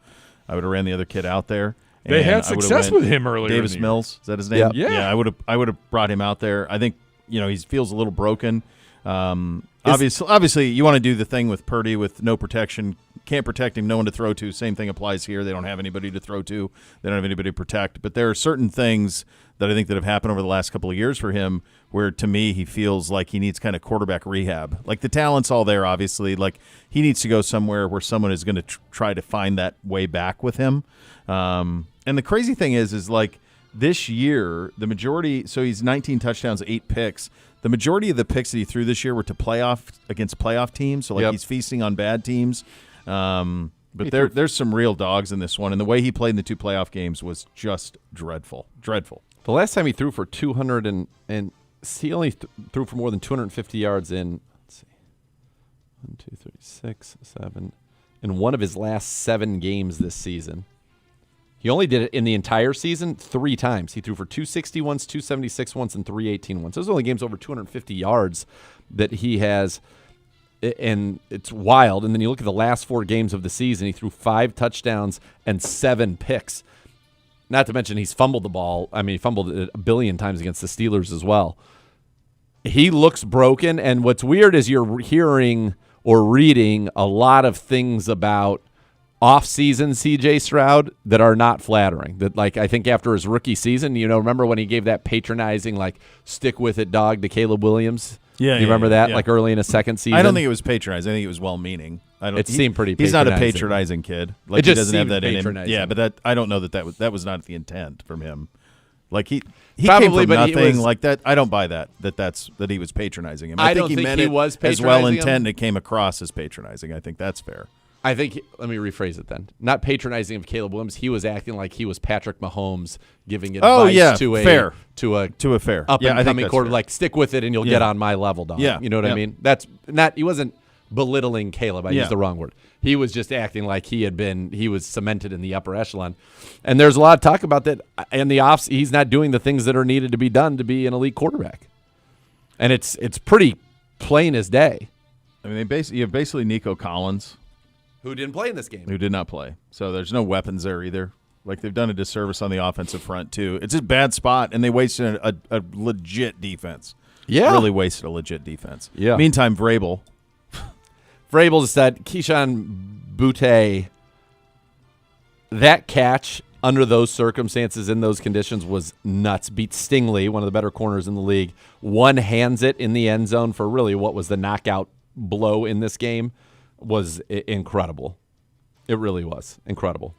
I would have ran the other kid out there. They had success with him earlier. Davis in the Mills, is that his name? Yeah. Yeah. I would have brought him out there. I think he feels a little broken. Obviously, you want to do the thing with Purdy with no protection. Can't protect him, no one to throw to. Same thing applies here. They don't have anybody to throw to. They don't have anybody to protect. But there are certain things that I think that have happened over the last couple of years for him where, to me, he feels like he needs kind of quarterback rehab. Like, the talent's all there, obviously. Like, he needs to go somewhere where someone is going to try to find that way back with him. And the crazy thing is like, this year, the majority – so he's 19 touchdowns, 8 picks. The majority of the picks that he threw this year were to against playoff teams. So, he's feasting on bad teams. But there's some real dogs in this one, and the way he played in the 2 playoff games was just dreadful. The last time he threw for 200 and he only threw for more than 250 yards in, let's see, 1, 2, 3, 6, 7, in one of his last 7 games this season. He only did it in the entire season 3 times. He threw for 260 once, 276 once, and 318 once. Those are only games over 250 yards that he has, and it's wild. And then you look at the last 4 games of the season, he threw 5 touchdowns and 7 picks. Not to mention he's fumbled the ball. I mean, he fumbled it a billion times against the Steelers as well. He looks broken, and what's weird is you're hearing or reading a lot of things about off-season C.J. Stroud that are not flattering. That, like, I think after his rookie season, remember when he gave that patronizing, like, stick with it dog to Caleb Williams? Yeah, you remember that, yeah. like, early in his second season? I don't think it was patronizing. I think it was well-meaning. It seemed pretty He's not a patronizing. patronizing kid. Like, It just he doesn't have seemed that in him. patronizing. Yeah, but I don't know that was not the intent from him. Like, he Probably, came from but he nothing was- like that. I don't buy that he was patronizing him. I think don't he think meant he it was as well patronizing him. intent, and it came across as patronizing. I think that's fair. I think, let me rephrase it then. Not patronizing of Caleb Williams. He was acting like he was Patrick Mahomes giving advice to a fair. to a To a fair. up Yeah, I and think coming that's quarter. fair. Like, stick with it and you'll get on my level, dog. Yeah. You know what I Yeah. mean? That's not. He wasn't belittling Caleb. I Yeah. used the wrong word. He was just acting like he was cemented in the upper echelon. And there's a lot of talk about that in the offs. He's not doing the things that are needed to be done to be an elite quarterback. And it's pretty plain as day. I mean, you have basically Nico Collins, Who didn't play in this game? who did not play. So there's no weapons there either. Like, they've done a disservice on the offensive front, too. It's a bad spot, and they wasted a legit defense. Yeah. Really wasted a legit defense. Yeah. Meantime, Vrabel just said Keyshawn Boutte, that catch under those circumstances in those conditions was nuts. Beat Stingley, one of the better corners in the league. One hands it in the end zone for really what was the knockout blow in this game. Was incredible. It really was incredible.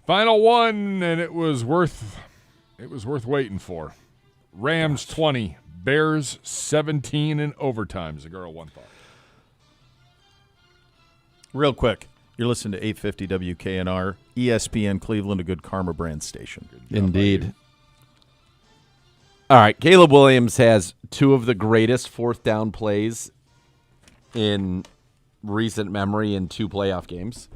Final one, and it was worth waiting for. Rams 20, Bears 17 in overtime. Zagura, one thought. Real quick, you're listening to 850 WKNR, ESPN Cleveland, a good Karma brand station. Indeed. All right, Caleb Williams has two of the greatest fourth down plays in recent memory in two playoff games.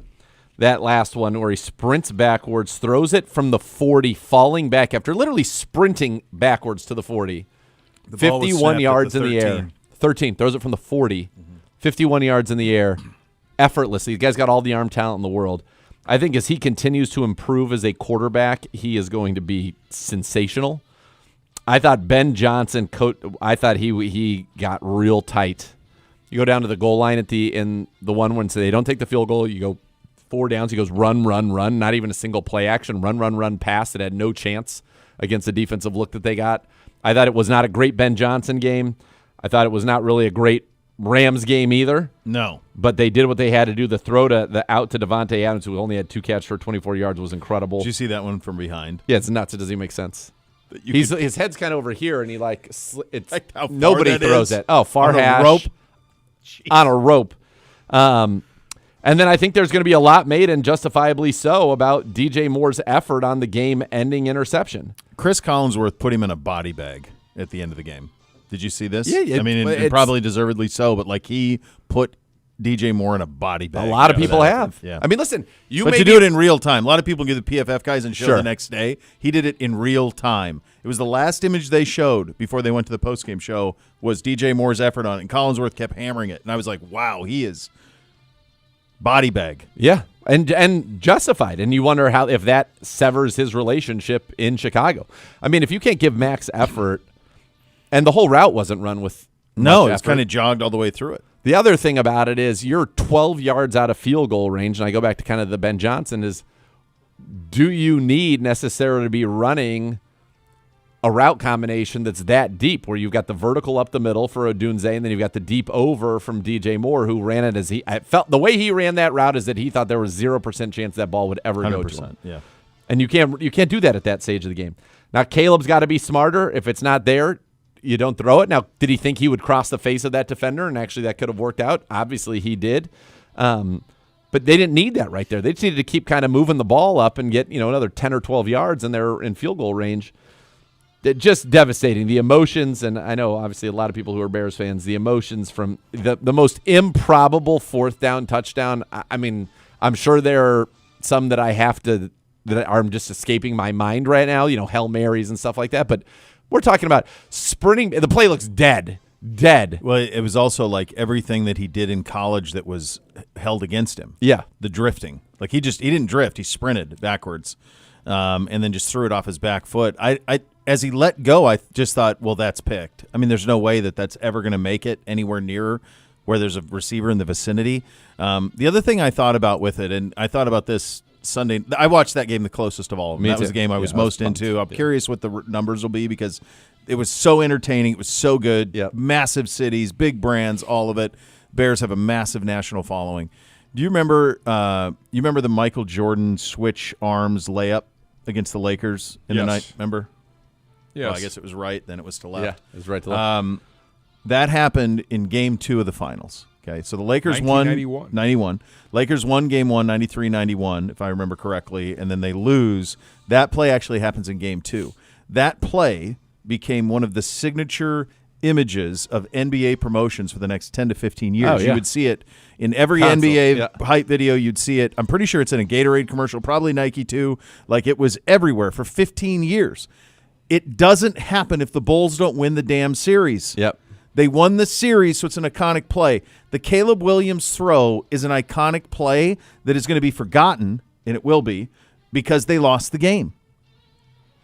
That last one where he sprints backwards, throws it from the 40, falling back after literally sprinting backwards to the 40. The ball was 51 snapped yards at in the the air. 13, throws it from the 40. 51 yards in the air, effortlessly. The guy's got all the arm talent in the world. I think as he continues to improve as a quarterback, he is going to be sensational. I thought Ben Johnson, I thought he got real tight. You go down to the goal line in the one when they don't take the field goal, you go 4 downs, he goes run, not even a single play action, run, pass. It had no chance against the defensive look that they got. I thought it was not a great Ben Johnson game. I thought it was not really a great Rams game either. No. But they did what they had to do. The throw out to Devontae Adams, who only had 2 catches for 24 yards, was incredible. Did you see that one from behind? Yeah, it's nuts. It doesn't even make sense. His head's kind of over here, and he it's like how far nobody that throws is. it. Oh, far On a hash rope? on a rope. And then I think there's going to be a lot made, and justifiably so, about DJ Moore's effort on the game-ending interception. Chris Collinsworth put him in a body bag at the end of the game. Did you see this? Yeah. I mean, and probably deservedly so, but like he put DJ Moore in a body bag. A lot of people have. Yeah. I mean, listen, But to do it in real time. A lot of people give the PFF guys and show Sure. the next day. He did it in real time. It was the last image they showed before they went to the postgame show was DJ Moore's effort on it, and Collinsworth kept hammering it. And I was like, wow, he is body bag. Yeah, and justified. And you wonder if that severs his relationship in Chicago. I mean, if you can't give max effort, and the whole route wasn't run with No, much it's effort. kind of jogged all the way through it. The other thing about it is you're 12 yards out of field goal range, and I go back to kind of the Ben Johnson is, do you need necessarily to be running a route combination that's that deep where you've got the vertical up the middle for Odunze, and then you've got the deep over from DJ Moore, who ran it I felt the way he ran that route is that he thought there was 0% chance that ball would ever go to him. Yeah. And you can't do that at that stage of the game. Now Caleb's got to be smarter. If it's not there, you don't throw it. Now, did he think he would cross the face of that defender? And actually that could have worked out. Obviously he did. But they didn't need that right there. They just needed to keep kind of moving the ball up and get, another 10 or 12 yards, and they're in field goal range. Just devastating. The emotions, and I know obviously a lot of people who are Bears fans, the emotions from the most improbable fourth down touchdown. I mean, I'm sure there are some that that are just escaping my mind right now, Hail Marys and stuff like that. But we're talking about sprinting. The play looks dead. Well, it was also like everything that he did in college that was held against him. Yeah. The drifting. Like he didn't drift. He sprinted backwards and then just threw it off his back foot. As he let go, I just thought, well, that's picked. I mean, there's no way that's ever going to make it anywhere near where there's a receiver in the vicinity. The other thing I thought about with it, and I thought about this Sunday, I watched that game the closest of all of them. Me That too. was the game I was Yeah, most pumped. into. I'm Yeah. curious what the numbers will be because it was so entertaining. It was so good. Yep. Massive cities, big brands, all of it. Bears have a massive national following. Do you remember the Michael Jordan switch arms layup against the Lakers in the Yes. night? Remember? Yes. Well, I guess it was right, then it was to left. Yeah, it was right to left. That happened in Game 2 of the finals. Okay, so the Lakers 1991. won 91. Lakers won Game 1, 93-91, if I remember correctly, and then they lose. That play actually happens in Game 2. That play became one of the signature images of NBA promotions for the next 10 to 15 years. Oh, yeah. You would see it in every Console, NBA yeah. hype video. You'd see it. I'm pretty sure it's in a Gatorade commercial, probably Nike too. Like it was everywhere for 15 years. It doesn't happen if the Bulls don't win the damn series. Yep. They won the series, so it's an iconic play. The Caleb Williams throw is an iconic play that is going to be forgotten, and it will be, because they lost the game.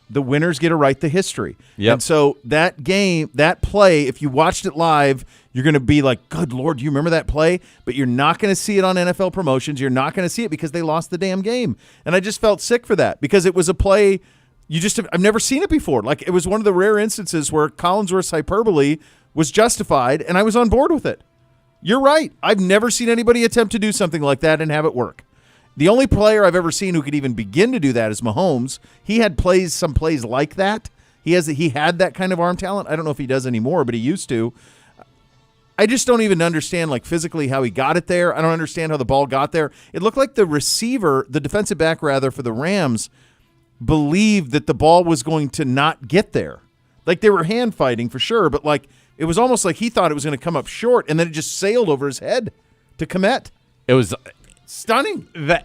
the winners get to write the history. Yep. And so that game, that play, if you watched it live, you're going to be like, good Lord, do you remember that play? But you're not going to see it on NFL promotions. You're not going to see it because they lost the damn game. And I just felt sick for that because it was a play I've never seen it before. Like, it was one of the rare instances where Collinsworth's hyperbole was justified, and I was on board with it. You're right. I've never seen anybody attempt to do something like that and have it work. The only player I've ever seen who could even begin to do that is Mahomes. He had some plays like that. He had that kind of arm talent. I don't know if he does anymore, but he used to. I just don't even understand, like, physically how he got it there. I don't understand how the ball got there. It looked like the receiver, the defensive back rather, for the Rams, believed that the ball was going to not get there. Like, they were hand fighting for sure, but like it was almost like he thought it was going to come up short, and then it just sailed over his head to Kmet. It was stunning. The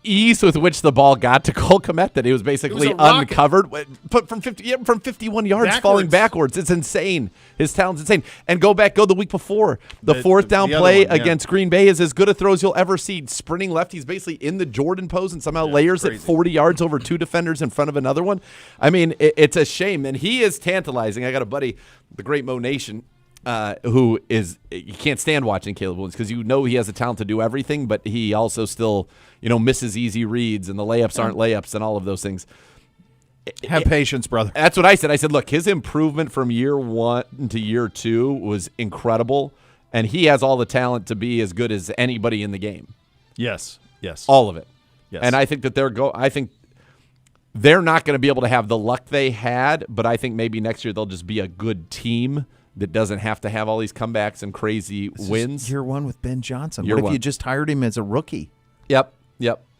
ease with which the ball got to Cole Kmet, that it was basically uncovered, but from 51 yards, falling backwards. It's insane. His talent's insane. And go the week before. The fourth down play against Green Bay is as good a throw as you'll ever see. Sprinting left, he's basically in the Jordan pose and somehow layers it 40 yards over two defenders in front of another one. I mean, it's a shame. And he is tantalizing. I got a buddy, the great Mo Nation, who is, you can't stand watching Caleb Williams because you know he has the talent to do everything, but he also still, misses easy reads and the layups aren't layups and all of those things. Have patience, brother. That's what I said. I said, look, his improvement from year 1 to year 2 was incredible, and he has all the talent to be as good as anybody in the game. Yes. All of it. Yes. And I think that I think they're not going to be able to have the luck they had, but I think maybe next year they'll just be a good team that doesn't have to have all these comebacks and crazy wins. Year 1 with Ben Johnson. What if you just hired him as a rookie? Yep.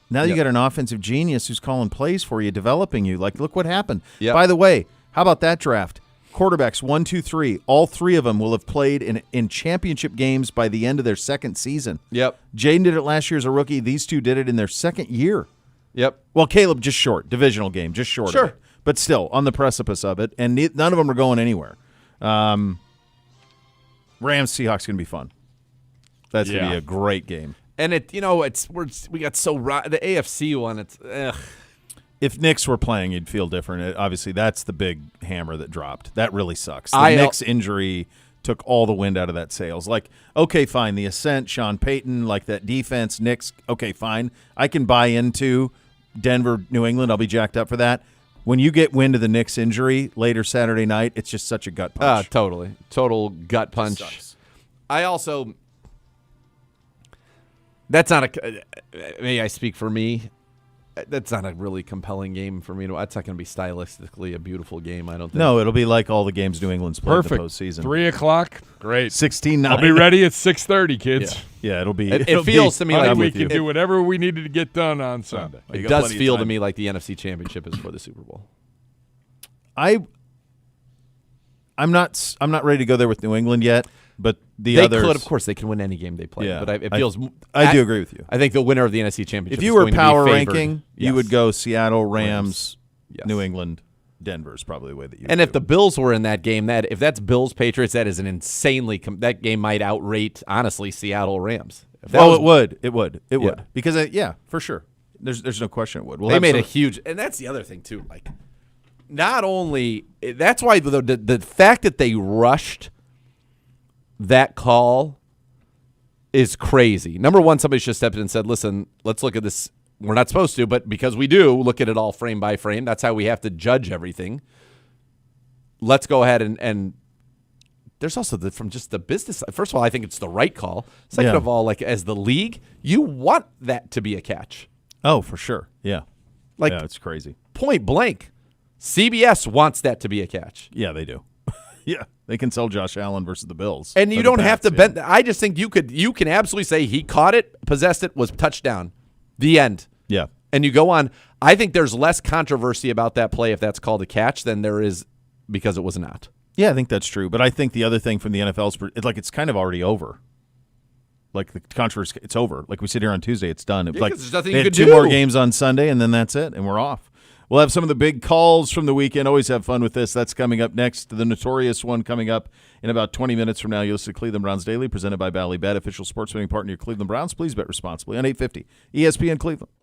Now you got an offensive genius who's calling plays for you, developing you. Like, look what happened. Yep. By the way, how about that draft? Quarterbacks 1, 2, 3. All 3 of them will have played in championship games by the end of their second season. Yep. Jaden did it last year as a rookie. These 2 did it in their second year. Yep. Well, Caleb just short. Divisional game, just short. Sure. Of it. But still, on the precipice of it. And none of them are going anywhere. Rams Seahawks going to be fun. That's going to be a great game. And we got the AFC one. It's If Knicks were playing, you'd feel different. Obviously, that's the big hammer that dropped. That really sucks. The Knicks injury took all the wind out of that sails. Like, okay, fine, the ascent, Sean Payton, like that defense, Knicks. Okay, fine, I can buy into Denver, New England. I'll be jacked up for that. When you get wind of the Knicks injury later Saturday night, it's just such a gut punch. Totally. Total gut punch. I also, that's not may I speak for me, that's not a really compelling game for me. That's not going to be stylistically a beautiful game, I don't think. No, it'll be like all the games New England's played in the Perfect. postseason. 3 o'clock, great. 16-9. I'll be ready at 6:30, kids. Yeah, it'll be. It feels to me like we can do whatever we needed to get done on Sunday. It does feel to me like the NFC Championship is for the Super Bowl. I'm not ready to go there with New England yet, but they others could, of course, they can win any game they play. Yeah, but it feels. I do agree with you. I think the winner of the NFC Championship. If you is were going power to be favored. ranking, you would go Seattle, Rams, Yes. New England, Denver is probably the way that you. And would if the Bills were in that game, if that's Bills Patriots, that is an insanely that game might outrate honestly Seattle Rams. it would because for sure. There's no question it would. They made a huge, and that's the other thing too. Like, not only that's why the fact that they rushed that call is crazy. Number one, somebody should have stepped in and said, "Listen, let's look at this. We're not supposed to, but because we do, look at it all frame by frame. That's how we have to judge everything. Let's go ahead and." There's also from just the business side. First of all, I think it's the right call. Second of all, like as the league, you want that to be a catch. Oh, for sure. Yeah. Like it's crazy. Point blank. CBS wants that to be a catch. Yeah, they do. Yeah, they can sell Josh Allen versus the Bills. And you don't have to bend. I just think you can absolutely say he caught it, possessed it, was touchdown. The end. Yeah. And you go on. I think there's less controversy about that play if that's called a catch than there is because it was not. Yeah, I think that's true. But I think the other thing from the NFL is it's kind of already over. Like the controversy, it's over. Like we sit here on Tuesday, it's done. Yeah, there's nothing they you had can 2 do. more games on Sunday, and then that's it, and we're off. We'll have some of the big calls from the weekend. Always have fun with this. That's coming up next. The Notorious one coming up in about 20 minutes from now. You'll listen to Cleveland Browns Daily, presented by Bally Bet, official sports betting partner of your Cleveland Browns. Please bet responsibly on 850 ESPN Cleveland.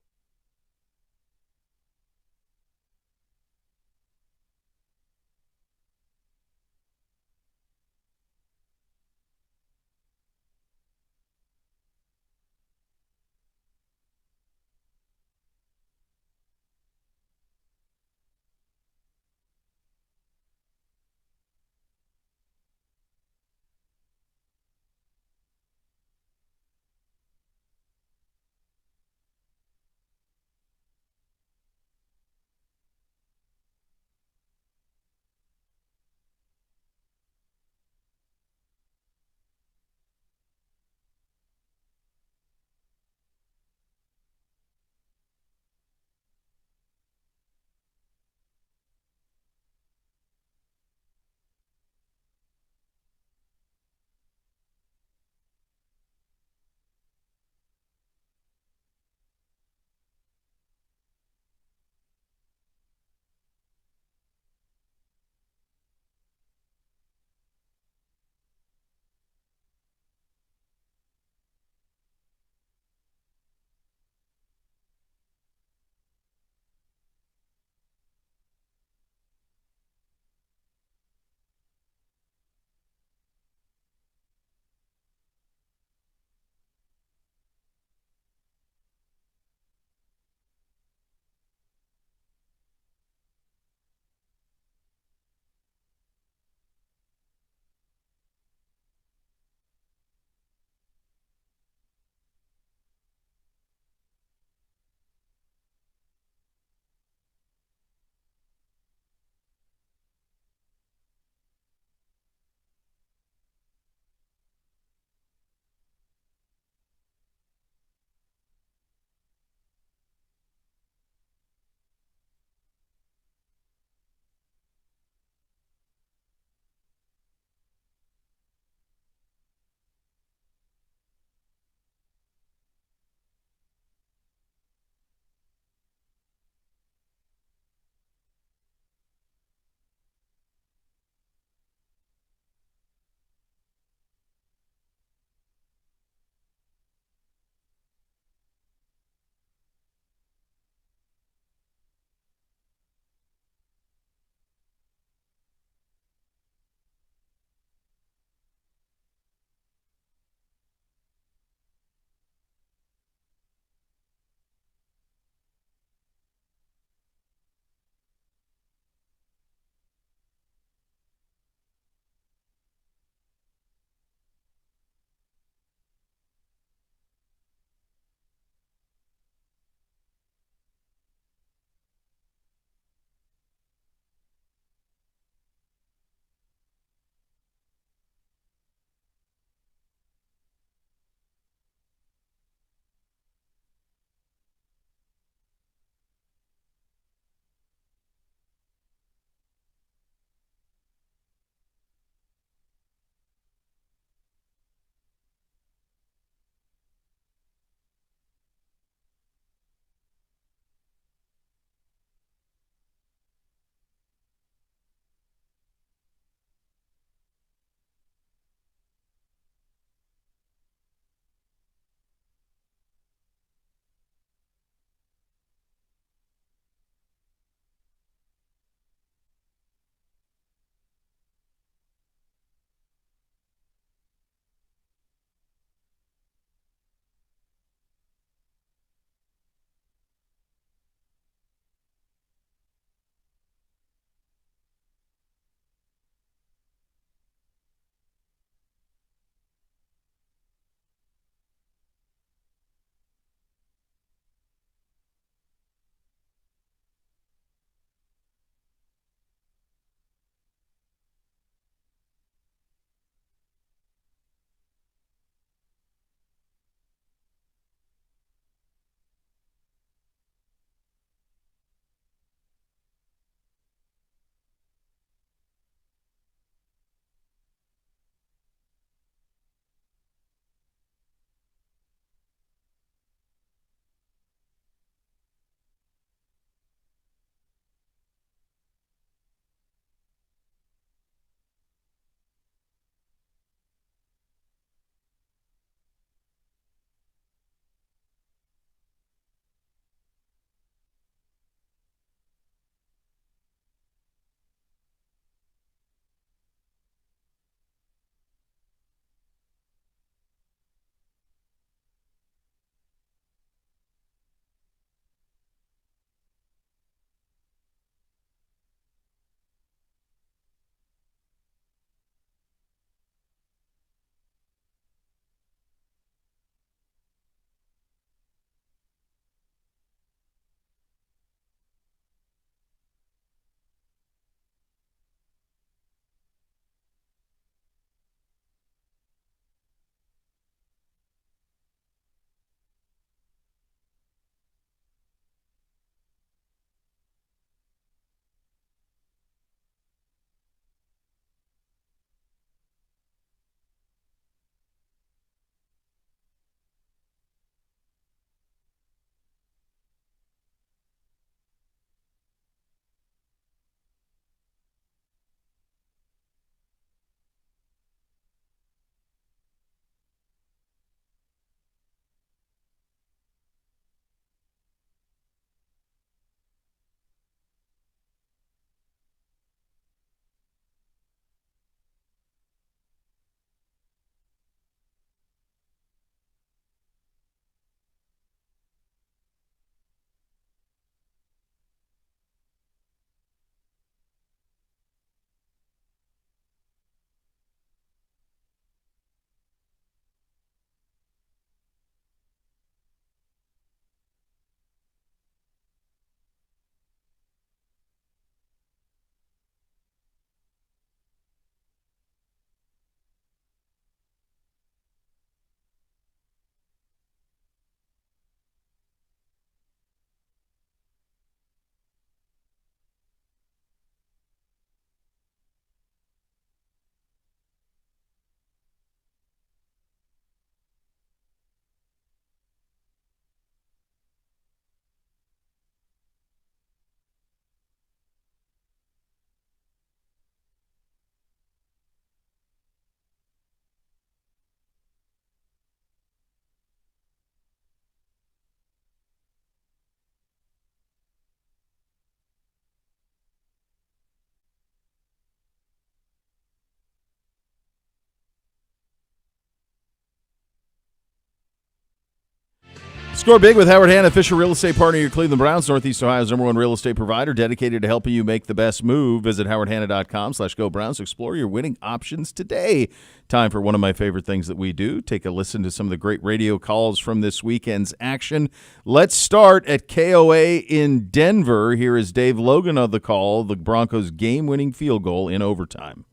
Score big with Howard Hanna, official real estate partner of your Cleveland Browns, Northeast Ohio's #1 real estate provider, dedicated to helping you make the best move. Visit howardhanna.com/GoBrowns to explore your winning options today. Time for one of my favorite things that we do. Take a listen to some of the great radio calls from this weekend's action. Let's start at KOA in Denver. Here is Dave Logan on the call, the Broncos' game-winning field goal in overtime.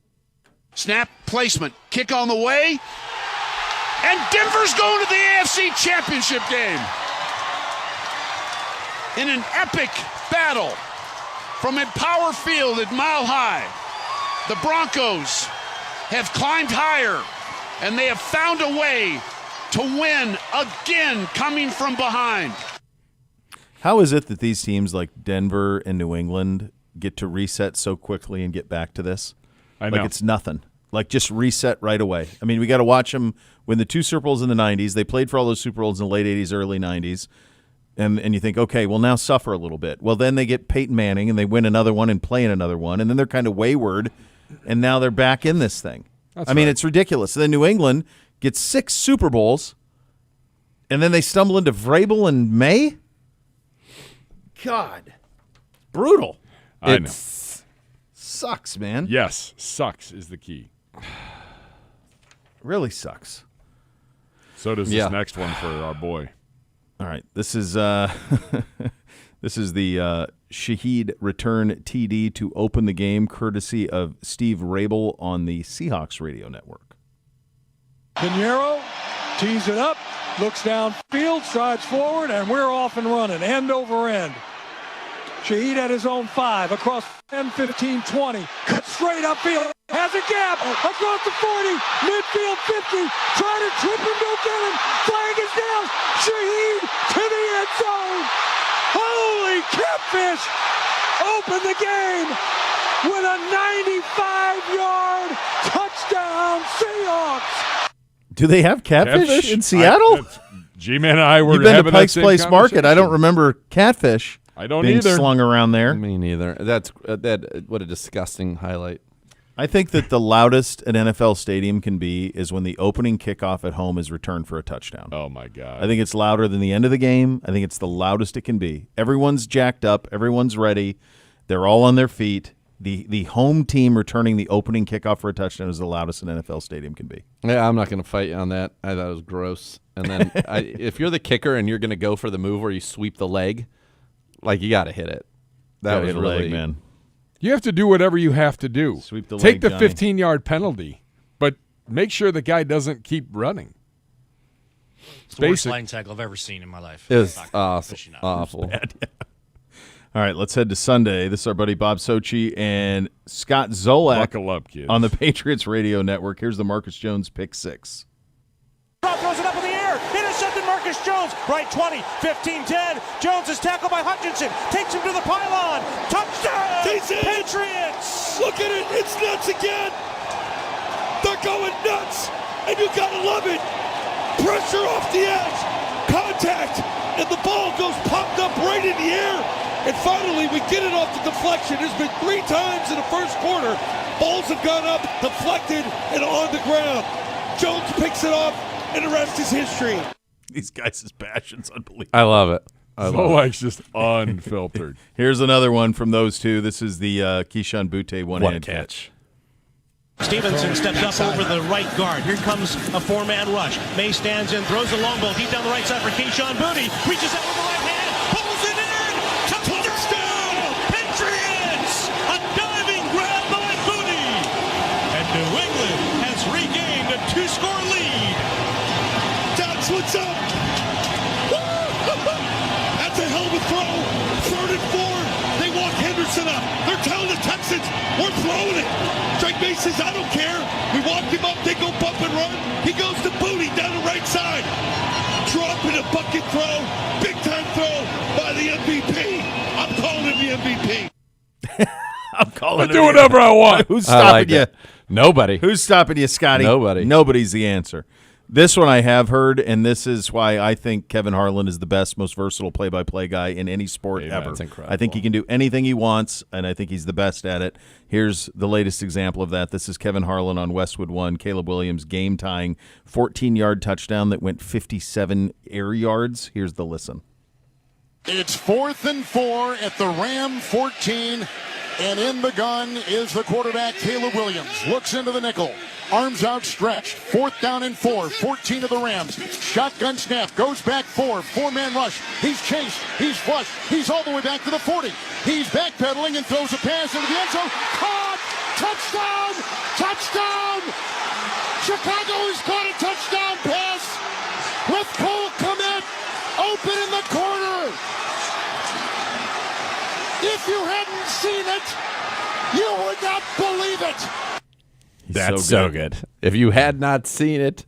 Snap placement, kick on the way. And Denver's going to the AFC Championship game. In an epic battle from Empower Field at Mile High, the Broncos have climbed higher, and they have found a way to win again coming from behind. How is it that these teams like Denver and New England get to reset so quickly and get back to this? I know. Like it's nothing. Like just reset right away. I mean, we got to watch them win the 2 Super Bowls in the 90s. They played for all those Super Bowls in the late 80s, early 90s. And you think, okay, well, now suffer a little bit. Well, then they get Peyton Manning, and they win another one and play in another one. And then they're kind of wayward, and now they're back in this thing. I mean, it's ridiculous. And then New England gets 6 Super Bowls, and then they stumble into Vrabel in May? God. Brutal. I know. Sucks, man. Yes, sucks is the key. Really sucks. So does this next one for our boy. All right, this is this is the Shaheed return TD to open the game, courtesy of Steve Rabel on the Seahawks radio network. Pinheiro tees it up, looks downfield, strides forward, and we're off and running, end over end. Shaheed at his own 5, across 10, 15, 20, cuts straight upfield, has a gap, across the 40, midfield 50, trying to trip him, don't get him, flag is down, Shaheed to the end zone. Holy catfish! Open the game with a 95-yard touchdown Seahawks. Do they have catfish in Seattle? G-Man and I were You've been having to Pike's that same Place Market. I don't conversation. remember catfish. I don't being either. slung around there. Me neither. That's what a disgusting highlight. I think that the loudest an NFL stadium can be is when the opening kickoff at home is returned for a touchdown. Oh, my God. I think it's louder than the end of the game. I think it's the loudest it can be. Everyone's jacked up. Everyone's ready. They're all on their feet. The home team returning the opening kickoff for a touchdown is the loudest an NFL stadium can be. Yeah, I'm not going to fight you on that. I thought it was gross. And then if you're the kicker and you're going to go for the move where you sweep the leg, like you got to hit it. That was really leg, man. You have to do whatever you have to do. Sweep the Take leg, the Johnny. 15-yard penalty, but make sure the guy doesn't keep running. It's the worst line tackle I've ever seen in my life. It was Especially now. awful. All right, let's head to Sunday. This is our buddy Bob Sochi and Scott Zolak Buckle up, kids. on the Patriots Radio Network. Here's the Marcus Jones pick 6. Throws it up in the air. Intercepted Marcus Jones. Right 20, 15, 10. Jones is tackled by Hutchinson. Takes him to the pylon. Touchdown! Patriots! Look at it. It's nuts again. They're going nuts. And you got to love it. Pressure off the edge. Contact. And the ball goes popped up right in the air. And finally, we get it off the deflection. There's been 3 times in the first quarter. Balls have gone up, deflected, and on the ground. Jones picks it off. And the rest is history. These guys' passion's unbelievable. I love it. Zolak's just unfiltered. Here's another one from those two. This is the Keyshawn Butte one-hand catch. Stevenson steps up over the right guard. Here comes a 4-man rush. May stands in, throws a long ball deep down the right side for Keyshawn Booty. Reaches out with the right hand, pulls it in. Touchdown! Patriots! A diving grab by Booty. And New England has regained a 2-score lead. That's what's up. That's a hell of a throw. 3rd and 4. They walk Henderson up. They're telling the Texans, we're throwing it. Drake May says, I don't care. We walk him up. They go bump and run. He goes to Booty down the right side. Dropping a bucket throw. Big time throw by the MVP. I'm calling him the MVP. I'm calling I do whatever I want. Who's I stopping like you? it. Nobody. Who's stopping you, Scotty? Nobody. Nobody's the answer. This one I have heard, and this is why I think Kevin Harlan is the best, most versatile play-by-play guy in any sport ever. That's incredible. I think he can do anything he wants, and I think he's the best at it. Here's the latest example of that. This is Kevin Harlan on Westwood 1, Caleb Williams game-tying 14-yard touchdown that went 57 air yards. Here's the listen. It's 4th and 4 at the Ram 14, and in the gun is the quarterback, Caleb Williams. Looks into the nickel. Arms outstretched. 4th down and 4. 14 of the Rams. Shotgun snap. Goes back 4. 4-man rush. He's chased. He's flushed. He's all the way back to the 40. He's backpedaling and throws a pass into the end zone. Caught! Touchdown! Touchdown! Chicago has caught a touchdown pass with Cole Kmet open in the corner. If you hadn't seen it, you would not believe it. That's so good. If you had not seen it,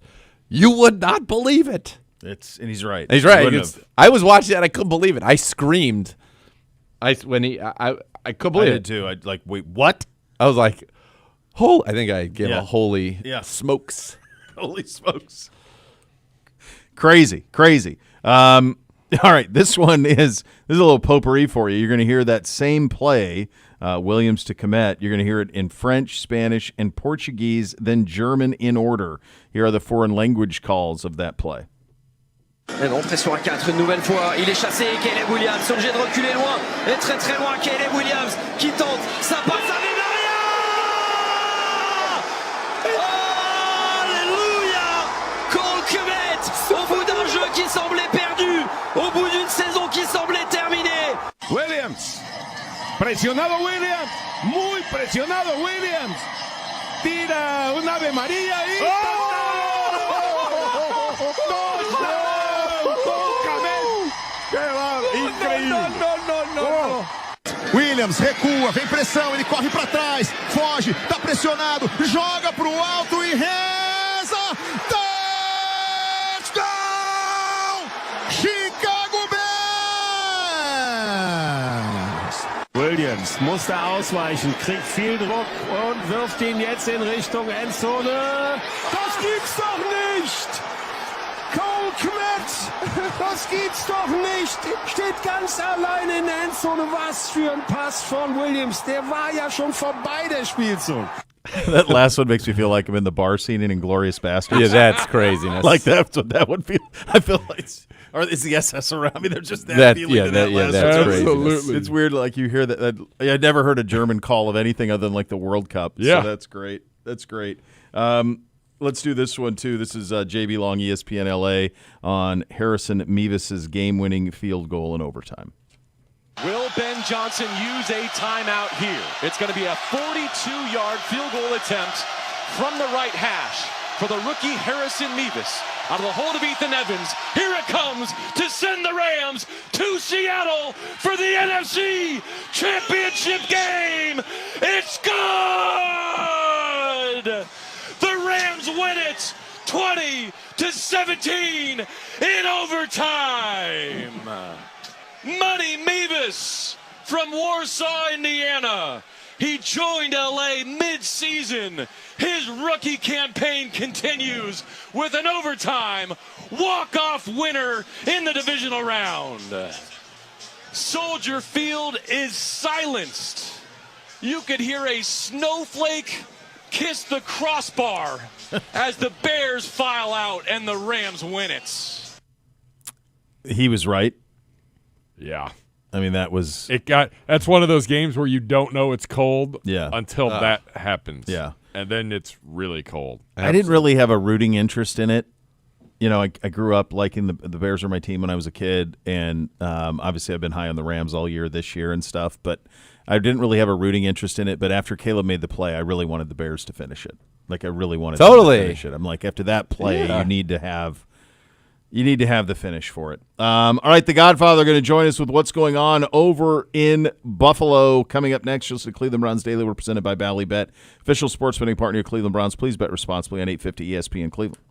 you would not believe it. And he's right. He's right. I was watching that. I couldn't believe it. I screamed. I couldn't believe I it did too. I'd like, wait, what? I was like, I think I gave a holy smokes. Holy smokes. Crazy. All right, this one is a little potpourri for you. You're going to hear that same play, Williams to Kmet. You're going to hear it in French, Spanish, and Portuguese, then German in order. Here are the foreign language calls of that play. On pression à 4 une nouvelle fois, il est chassé, Caleb Williams, obligé de reculer loin, et très très loin, Caleb Williams qui tente, ça passe à Maria! Alléluia! Cole Kmet, au bout d'un jeu qui semblait perdu, au bout d'une saison qui semblait terminée. Williams, presionado Williams, muy presionado Williams, tira un Ave María y... Incrível. Williams recua, vem pressão, ele corre para trás, foge, tá pressionado, joga pro alto e reza. Touchdown! Chicago Bears! Williams musste ausweichen, kriegt viel Druck und wirft ihn jetzt in Richtung Endzone. Das gibt's doch nicht! Cole Kmet, das gibt's doch nicht! Steht ganz allein in der Endzone. Was für ein Pass von Williams. Der war ja schon vorbei, der Spielzug. That last one makes me feel like I'm in the bar scene in Inglourious Bastards. Yeah, that's craziness. Like that's what that would feel. I feel like, or is the SS around me? They're just that feeling to that last that's one. Absolutely. It's weird. Like you hear that. I'd never heard a German call of anything other than like the World Cup. Yeah, so that's great. That's great. Let's do this one too. This is JB Long, ESPN LA, on Harrison Mevis's game-winning field goal in overtime. Will Ben Johnson use a timeout here? It's going to be a 42-yard field goal attempt from the right hash for the rookie Harrison Mevis. Out of the hold of Ethan Evans, here it comes to send the Rams to Seattle for the NFC Championship game. It's good! The Rams win it 20-17 in overtime. Money Mevis from Warsaw, Indiana. He joined LA mid-season. His rookie campaign continues with an overtime walk-off winner in the divisional round. Soldier Field is silenced. You could hear a snowflake kiss the crossbar as the Bears file out and the Rams win it. He was right. Yeah. I mean, that's one of those games where you don't know it's cold until that happens. Yeah. And then it's really cold. I didn't really have a rooting interest in it. You know, I grew up liking the Bears were my team when I was a kid, and obviously I've been high on the Rams all year this year and stuff, but I didn't really have a rooting interest in it. But after Caleb made the play, I really wanted the Bears to finish it. Like I really wanted them to finish it. I'm like, after that play, you need to have the finish for it. All right, the Godfather are going to join us with what's going on over in Buffalo. Coming up next, you'll see Cleveland Browns Daily. We're presented by Ballybet, official sports betting partner of Cleveland Browns. Please bet responsibly on 850 ESPN Cleveland.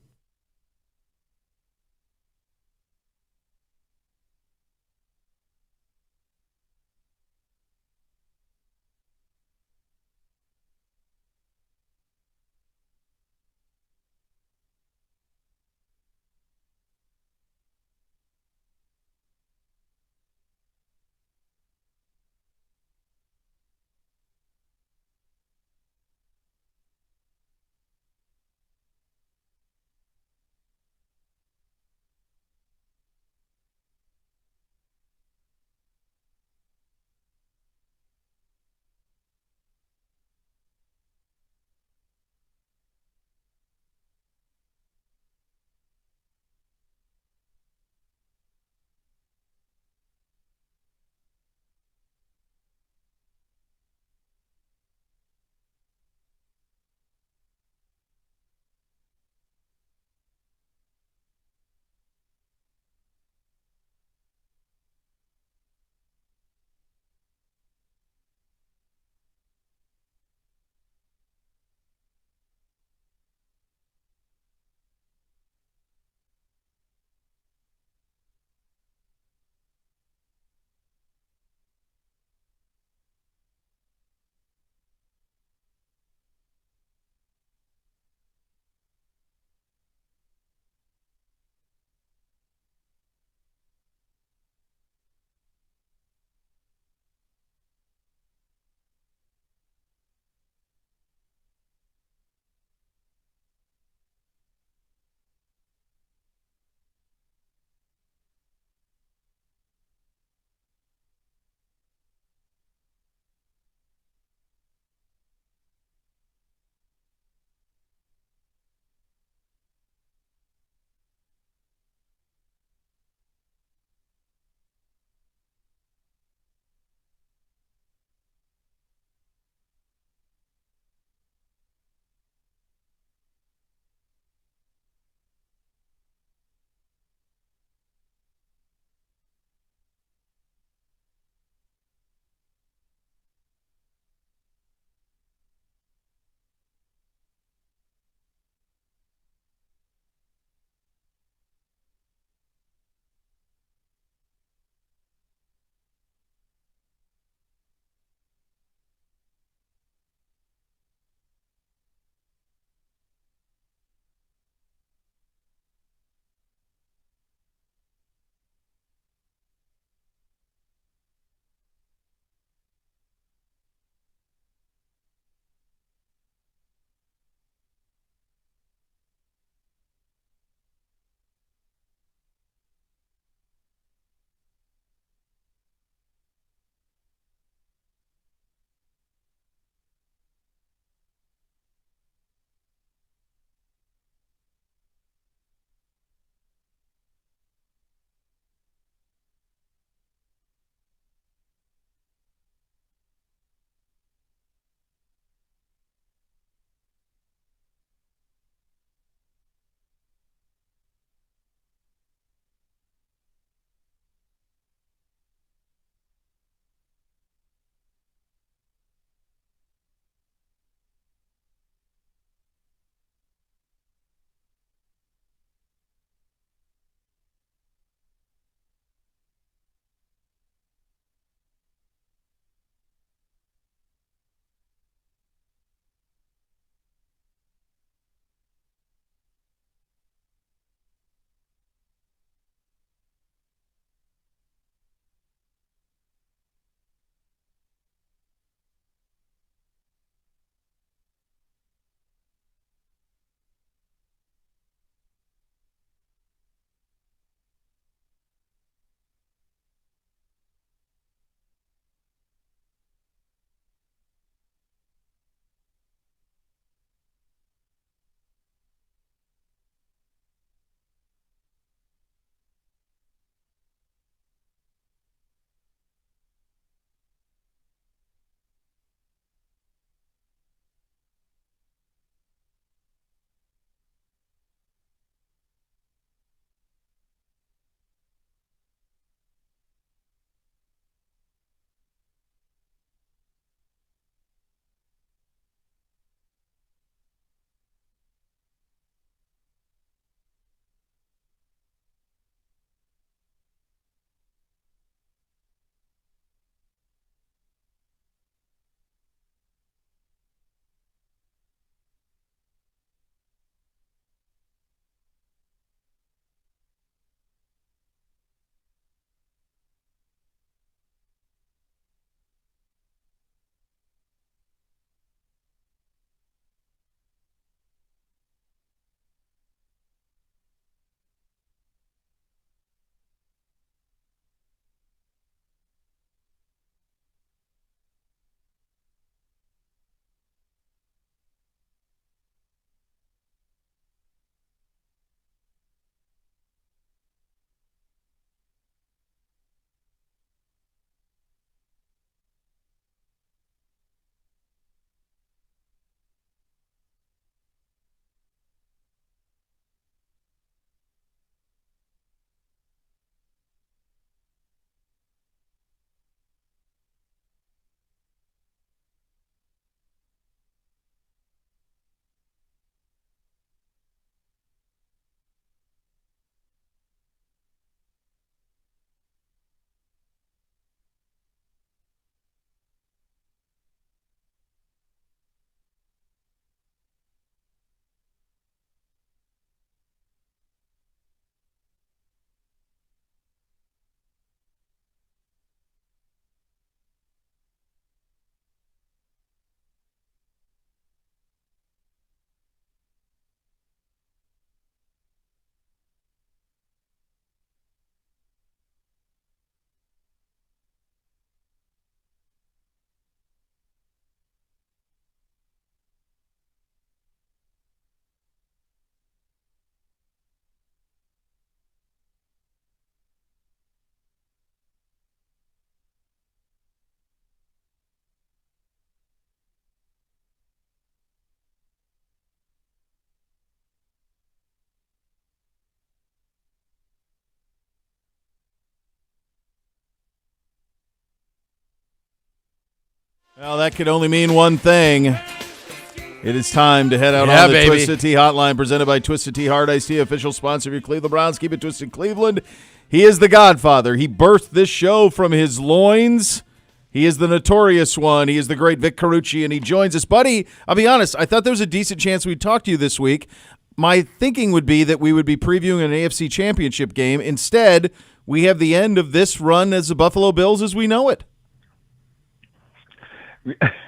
Well, that could only mean one thing. It is time to head out on the Twisted Tea Hotline, presented by Twisted Tea Hard Iced Tea, official sponsor of your Cleveland Browns. Keep it twisted, Cleveland. He is the Godfather. He birthed this show from his loins. He is the notorious one. He is the great Vic Karuchi, and he joins us. Buddy, I'll be honest, I thought there was a decent chance we'd talk to you this week. My thinking would be that we would be previewing an AFC championship game. Instead, we have the end of this run as the Buffalo Bills as we know it.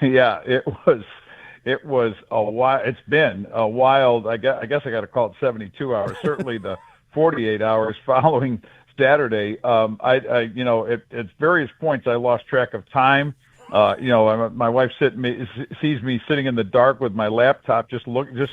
Yeah, it was a wild. It's been a wild. I guess I got to call it 72 hours. Certainly the 48 hours following Saturday. At various points I lost track of time. My wife sees me sitting in the dark with my laptop, just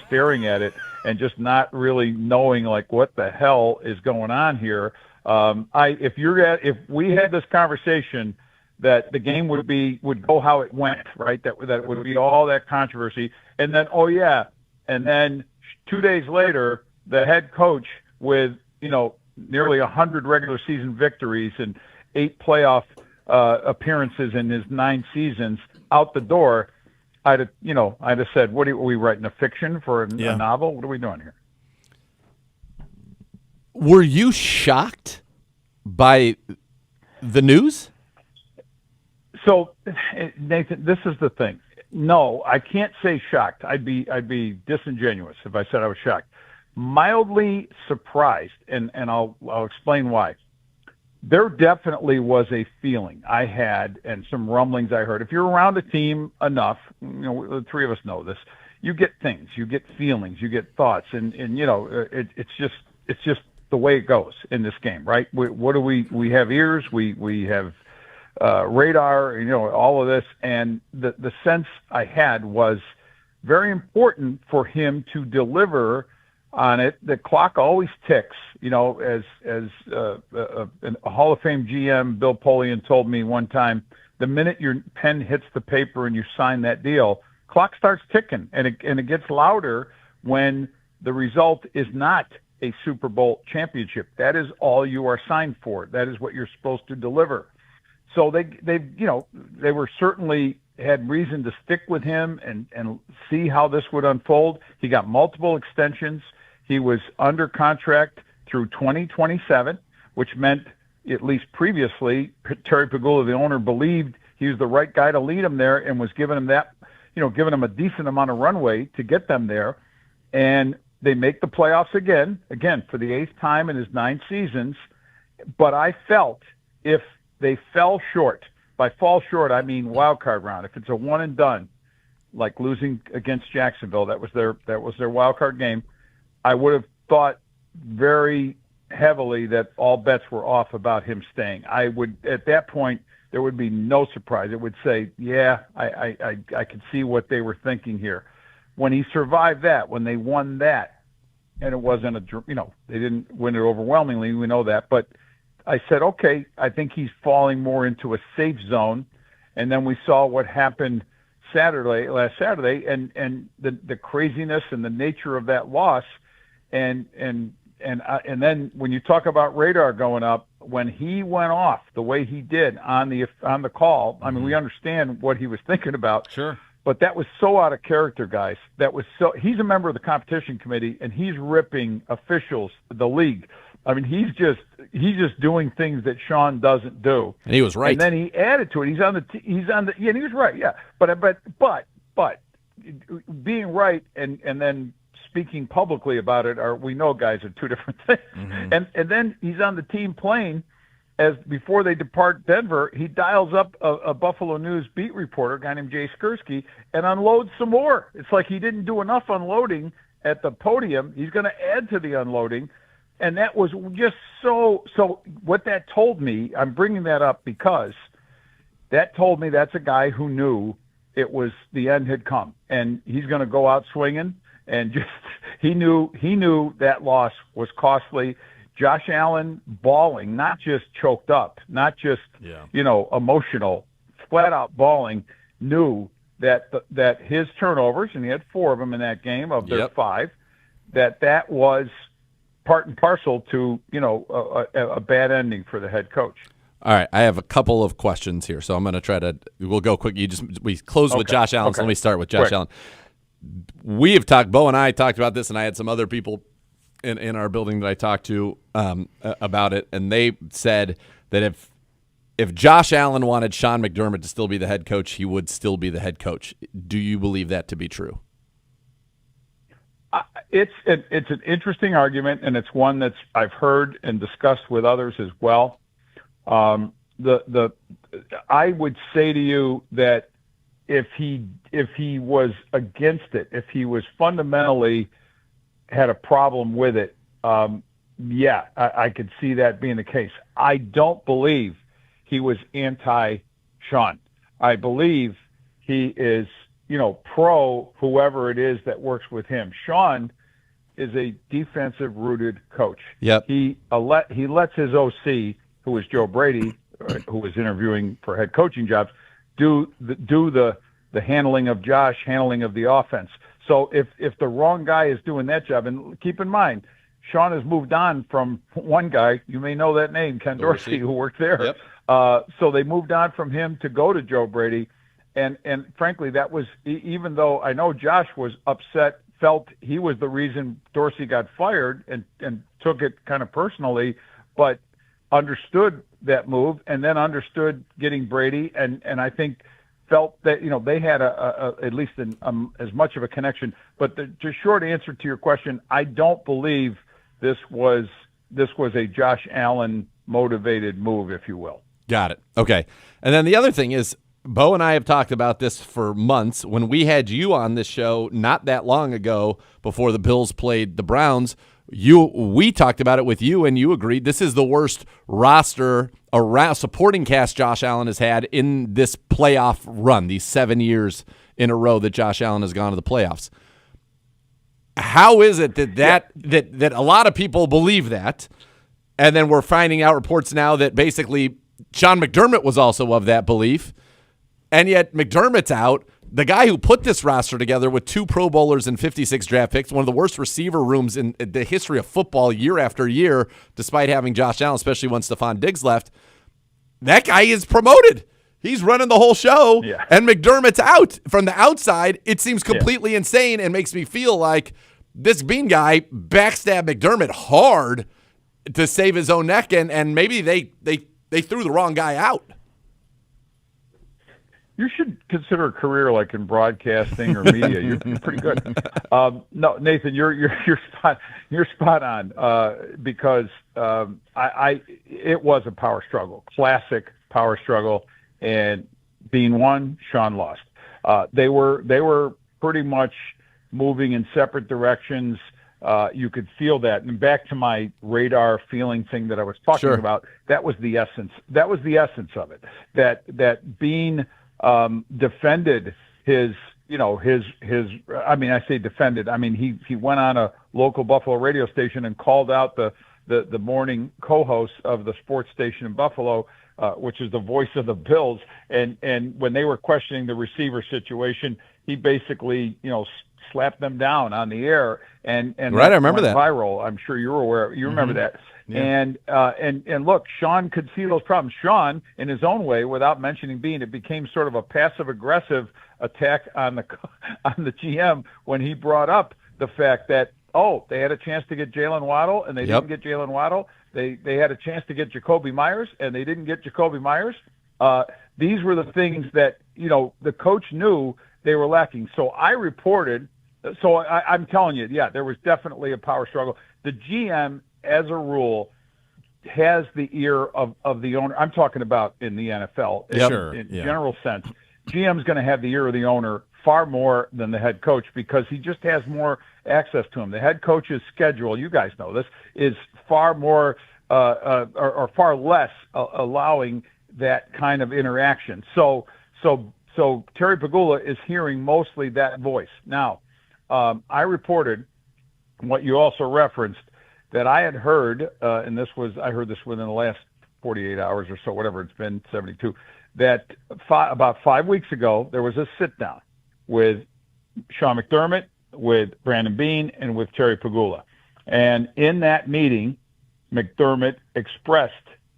staring at it, and just not really knowing like what the hell is going on here. If we had this conversation, that the game would go how it went, right? That would be all that controversy. And then, and then 2 days later, the head coach with, nearly 100 regular season victories and 8 playoff appearances in his 9 seasons out the door, I'd have said, are we writing a fiction for a novel? What are we doing here? Were you shocked by the news? So, Nathan, this is the thing. No, I can't say shocked. I'd be disingenuous if I said I was shocked. Mildly surprised, and I'll explain why. There definitely was a feeling I had and some rumblings I heard. If you're around a team enough, the three of us know this, you get things, you get feelings, you get thoughts, and it's just the way it goes in this game, right? We have ears, we have radar, all of this, and the sense I had was very important for him to deliver on it. The clock always ticks, as a Hall of Fame GM, Bill Polian, told me one time, the minute your pen hits the paper and you sign that deal, clock starts ticking, and it gets louder when the result is not a Super Bowl championship. That is all you are signed for. That is what you're supposed to deliver. So they were certainly had reason to stick with him and see how this would unfold. He got multiple extensions. He was under contract through 2027, which meant, at least previously, Terry Pegula, the owner, believed he was the right guy to lead him there and was giving him giving him a decent amount of runway to get them there. And they make the playoffs again for the 8th time in his 9 seasons. But I felt if they fell short, by fall short, I mean wild card round. If it's a one and done, like losing against Jacksonville, that was their wild card game, I would have thought very heavily that all bets were off about him staying. I would, at that point, there would be no surprise. It would say, I could see what they were thinking here. When he survived that, when they won that, and it wasn't they didn't win it overwhelmingly, we know that, but I said, okay, I think he's falling more into a safe zone. And then we saw what happened last Saturday, and the craziness and the nature of that loss. And then when you talk about radar going up, when he went off the way he did on the call, I mean, we understand what he was thinking about. Sure. But that was so out of character, guys. He's a member of the competition committee, and he's ripping officials, the league. I mean, he's just doing things that Sean doesn't do. And he was right. And then he added to it. And he was right. Yeah. But being right and then speaking publicly about it we know, guys, are two different things. Mm-hmm. And then he's on the team plane before they depart Denver. He dials up a Buffalo News beat reporter, a guy named Jay Skursky, and unloads some more. It's like he didn't do enough unloading at the podium. He's going to add to the unloading. And that was just so what that told me, I'm bringing that up because that told me that's a guy who knew it was the end had come, and he's going to go out swinging. And just he knew that loss was costly. Josh Allen bawling, not just choked up, not just emotional, flat out bawling, knew that his turnovers, and he had 4 of them in that game of their 5, that was part and parcel to a bad ending for the head coach. All right, I have a couple of questions here, so I'm going to try to. We'll go quick. We closed with Josh Allen, so let me start with Josh Allen. We have talked. Bo and I talked about this, and I had some other people in our building that I talked to about it, and they said that if Josh Allen wanted Sean McDermott to still be the head coach, he would still be the head coach. Do you believe that to be true? It's an interesting argument, and it's one that's I've heard and discussed with others as well. I would say to you that if he was against it, if he was fundamentally had a problem with it, I could see that being the case. I don't believe he was anti-Sean. I believe he is, pro whoever it is that works with him. Sean is a defensive-rooted coach. Yep. He lets his OC, who is Joe Brady, who was interviewing for head coaching jobs, do the handling of Josh, handling of the offense. So if the wrong guy is doing that job, and keep in mind, Sean has moved on from one guy, you may know that name, Ken Dorsey, who worked there. Yep. So they moved on from him to go to Joe Brady. And frankly, that was, even though I know Josh was upset, felt he was the reason Dorsey got fired and took it kind of personally, but understood that move and then understood getting Brady. And I think felt that, they had at least as much of a connection. But the short answer to your question, I don't believe this was a Josh Allen motivated move, if you will. Got it. Okay. And then the other thing is, Bo and I have talked about this for months. When we had you on this show not that long ago before the Bills played the Browns, we talked about it with you, and you agreed this is the worst roster around supporting cast Josh Allen has had in this playoff run, these 7 years in a row that Josh Allen has gone to the playoffs. How is it that a lot of people believe that, and then we're finding out reports now that basically Sean McDermott was also of that belief, and yet McDermott's out, the guy who put this roster together with 2 Pro Bowlers and 56 draft picks, one of the worst receiver rooms in the history of football year after year, despite having Josh Allen, especially when Stephon Diggs left, that guy is promoted. He's running the whole show, and McDermott's out. From the outside, it seems completely insane and makes me feel like this Bean guy backstabbed McDermott hard to save his own neck, and maybe they threw the wrong guy out. You should consider a career like in broadcasting or media. You're pretty good. No, Nathan, you're spot on because it was a power struggle, classic power struggle, and Bean won, Sean lost. They were pretty much moving in separate directions. You could feel that. And back to my radar feeling thing that I was talking about, that was the essence. That was the essence of it. That Bean defended his, I mean, I say defended. I mean, he went on a local Buffalo radio station and called out the morning co-host of the sports station in Buffalo, which is the voice of the Bills. And when they were questioning the receiver situation, he basically, slapped them down on the air. And right, I remember that. Viral. I'm sure you're aware. You remember that. Yeah. And look, Sean could see those problems. Sean, in his own way, without mentioning Bean, it became sort of a passive-aggressive attack on the GM when he brought up the fact that, they had a chance to get Jalen Waddle, and they didn't get Jalen Waddle. They had a chance to get Jacoby Myers, and they didn't get Jacoby Myers. These were the things that, the coach knew they were lacking. So I reported. So I'm telling you, there was definitely a power struggle. The GM, as a rule, has the ear of the owner. I'm talking about in the NFL. In general sense. GM's going to have the ear of the owner far more than the head coach because he just has more access to him. The head coach's schedule, you guys know this, is far more or far less allowing that kind of interaction. So Terry Pegula is hearing mostly that voice. Now, I reported what you also referenced, that I had heard, and I heard this within the last 48 hours or so, whatever it's been, 72, that about 5 weeks ago, there was a sit-down with Sean McDermott, with Brandon Beane, and with Terry Pegula. And in that meeting, McDermott expressed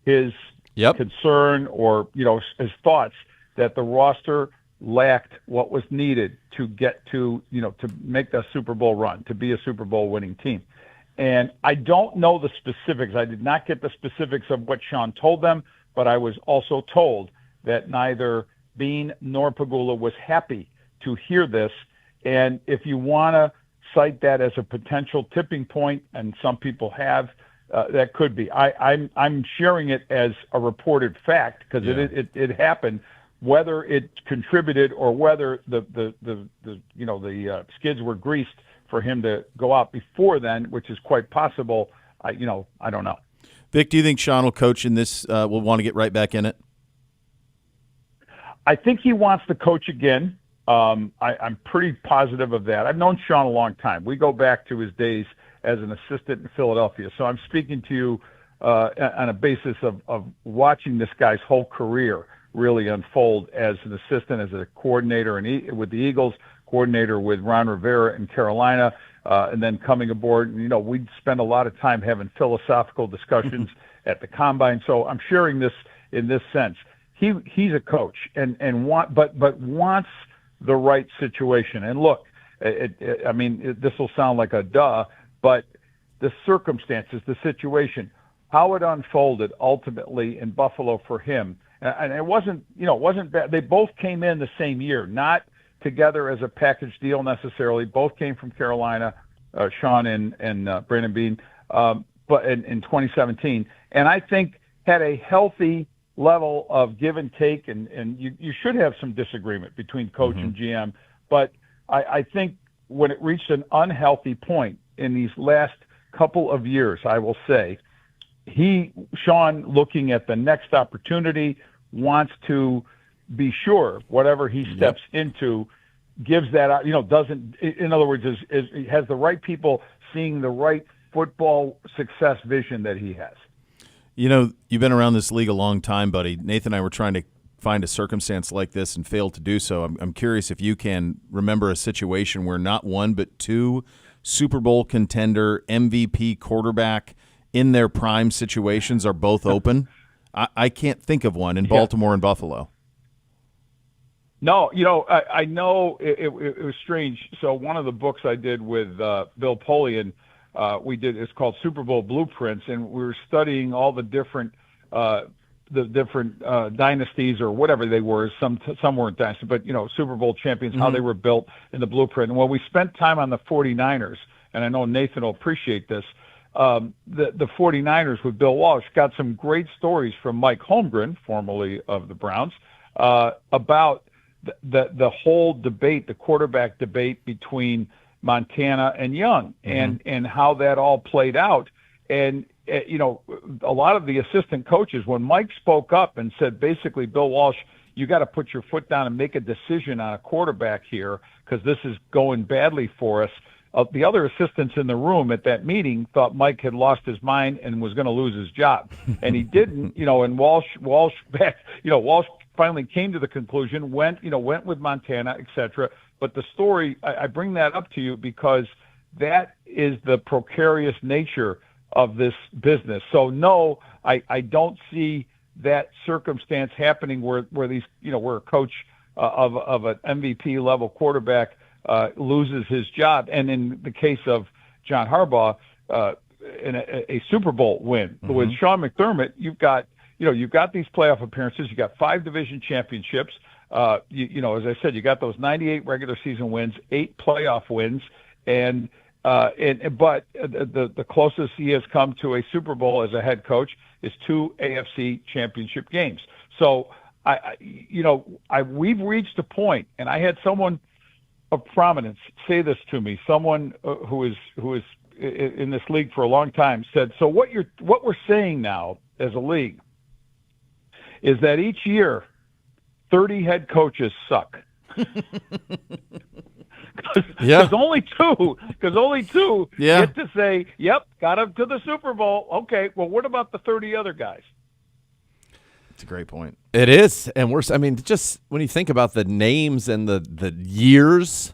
his concern or, his thoughts that the roster lacked what was needed to get to, to make the Super Bowl run, to be a Super Bowl winning team. And I don't know the specifics. I did not get the specifics of what Sean told them, but I was also told that neither Bean nor Pegula was happy to hear this. And if you want to cite that as a potential tipping point, and some people have, that could be. I'm sharing it as a reported fact because it happened. Whether it contributed or whether the skids were greased for him to go out before then, which is quite possible, I don't know. Vic, do you think Sean will coach in this? Will want to get right back in it? I think he wants to coach again. I'm pretty positive of that. I've known Sean a long time. We go back to his days as an assistant in Philadelphia. So I'm speaking to you on a basis of watching this guy's whole career really unfold as an assistant, as a coordinator with the Eagles, coordinator with Ron Rivera in Carolina, and then coming aboard. We'd spend a lot of time having philosophical discussions at the Combine. So I'm sharing this in this sense. He's a coach and wants the right situation. And look, this will sound like a duh, but the circumstances, the situation, how it unfolded ultimately in Buffalo for him, and it wasn't bad. They both came in the same year, not together as a package deal necessarily. Both came from Carolina, Sean and Brandon Bean, but in 2017, and I think had a healthy level of give and take, and you should have some disagreement between coach and GM, but I think when it reached an unhealthy point in these last couple of years, I will say, Sean, looking at the next opportunity, wants to be sure whatever he steps into gives that out, doesn't, in other words, has the right people seeing the right football success vision that he has. You've been around this league a long time, buddy. Nathan and I were trying to find a circumstance like this and failed to do so. I'm curious if you can remember a situation where not one but two Super Bowl contender, MVP quarterback in their prime situations are both open. I can't think of one in Baltimore and Buffalo. No, I know it was strange. So one of the books I did with Bill Polian, it's called Super Bowl Blueprints, and we were studying all the different dynasties or whatever they were. Some weren't dynasties, but Super Bowl champions, how they were built in the blueprint. And when we spent time on the 49ers, and I know Nathan will appreciate this, the 49ers with Bill Walsh got some great stories from Mike Holmgren, formerly of the Browns, about the whole debate, the quarterback debate between Montana and Young, and how that all played out. And a lot of the assistant coaches, when Mike spoke up and said, basically, Bill Walsh, you got to put your foot down and make a decision on a quarterback here because this is going badly for us. The other assistants in the room at that meeting thought Mike had lost his mind and was going to lose his job, and he didn't. And Walsh finally came to the conclusion, went with Montana, etc. But the story, I bring that up to you because that is the precarious nature of this business. So no, I don't see that circumstance happening where these, where a coach of an MVP level quarterback loses his job. And in the case of John Harbaugh, in a Super Bowl win with Sean McDermott, you've got these playoff appearances, you got 5 division championships. As I said, you got those 98 regular season wins, 8 playoff wins, but the closest he has come to a Super Bowl as a head coach is 2 AFC championship games. So we've reached a point, and I had someone of prominence say this to me, someone who is in this league for a long time, said, so what we're saying now as a league is that each year 30 head coaches suck. Because only two get to say, yep, got him to the Super Bowl. Okay, well, what about the 30 other guys? That's a great point. It is. And just when you think about the names and the years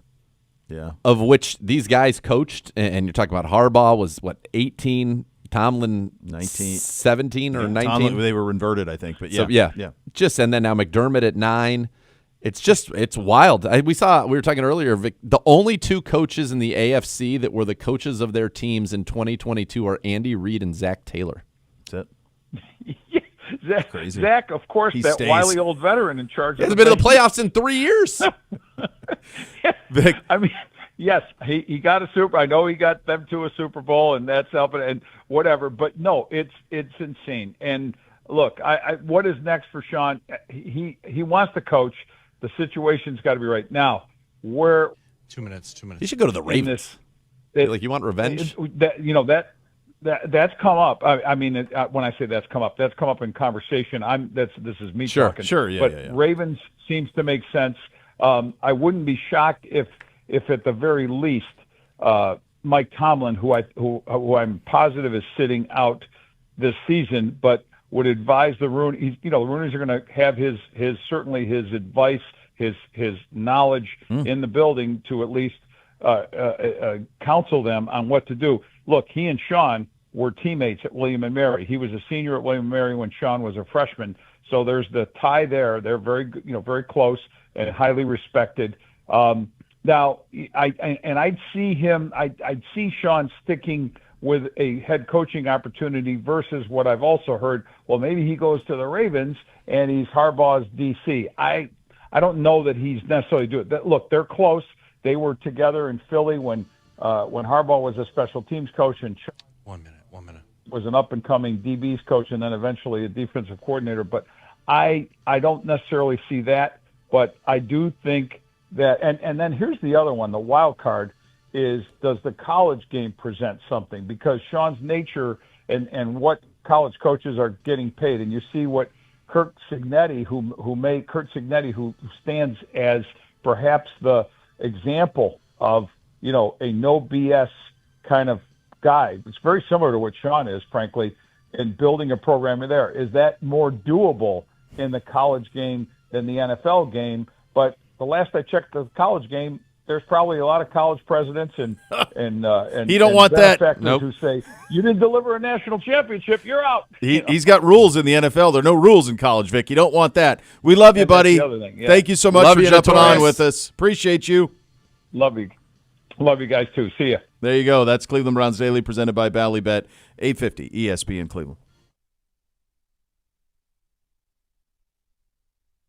of which these guys coached, and you're talking about Harbaugh was, 18 Tomlin 17 or 19. Tomlin, they were inverted, I think. But So, yeah. And then now McDermott at 9. It's wild. We were talking earlier, Vic, the only 2 coaches in the AFC that were the coaches of their teams in 2022 are Andy Reid and Zach Taylor. That's it. Zach, crazy. Zach, of course, He that stays. wily old veteran in charge. He hasn't been to the playoffs in 3 years. Vic. I mean, yes, he got a Super. I know he got them to a Super Bowl, and that's helping and whatever. But no, it's insane. And look, what is next for Sean? He wants to coach. The situation's got to be right now. Where 2 minutes. He should go to the Ravens. You want revenge? That's come up. I mean, when I say that's come up in conversation. This is me talking. Sure, yeah. But Ravens seems to make sense. I wouldn't be shocked if at the very least Mike Tomlin, who I'm positive is sitting out this season, but would advise the Rooney. The Rooney's are going to have his certainly his advice, his knowledge in the building to at least counsel them on what to do. Look, he and Sean were teammates at William & Mary. He was a senior at William & Mary when Sean was a freshman. So there's the tie there. They're very close and highly respected. Now, I'd see Sean sticking with a head coaching opportunity versus what I've also heard. Well, maybe he goes to the Ravens and he's Harbaugh's DC. I don't know that he's necessarily doing it. Look, they're close. They were together in Philly when Harbaugh was a special teams coach and 1 minute. was an up-and-coming DB's coach and then eventually a defensive coordinator. But I don't necessarily see that, but I do think that – and then here's the other one, the wild card is, does the college game present something? Because Sean's nature and what college coaches are getting paid, and you see what Curt Cignetti, who stands as perhaps the example of, a no BS kind of guy. It's very similar to what Sean is, frankly, in building a program there. Is that more doable in the college game than the NFL game? But the last I checked the college game, there's probably a lot of college presidents and he don't want that. Nope. Who say, you didn't deliver a national championship, you're out. He's got rules in the NFL. There are no rules in college, Vic. You don't want that. We love you, buddy. Yeah. Thank you so much for jumping on with us. Appreciate you. Love you guys too. See ya. There you go. That's Cleveland Browns Daily presented by Bally Bet, 850 ESPN Cleveland.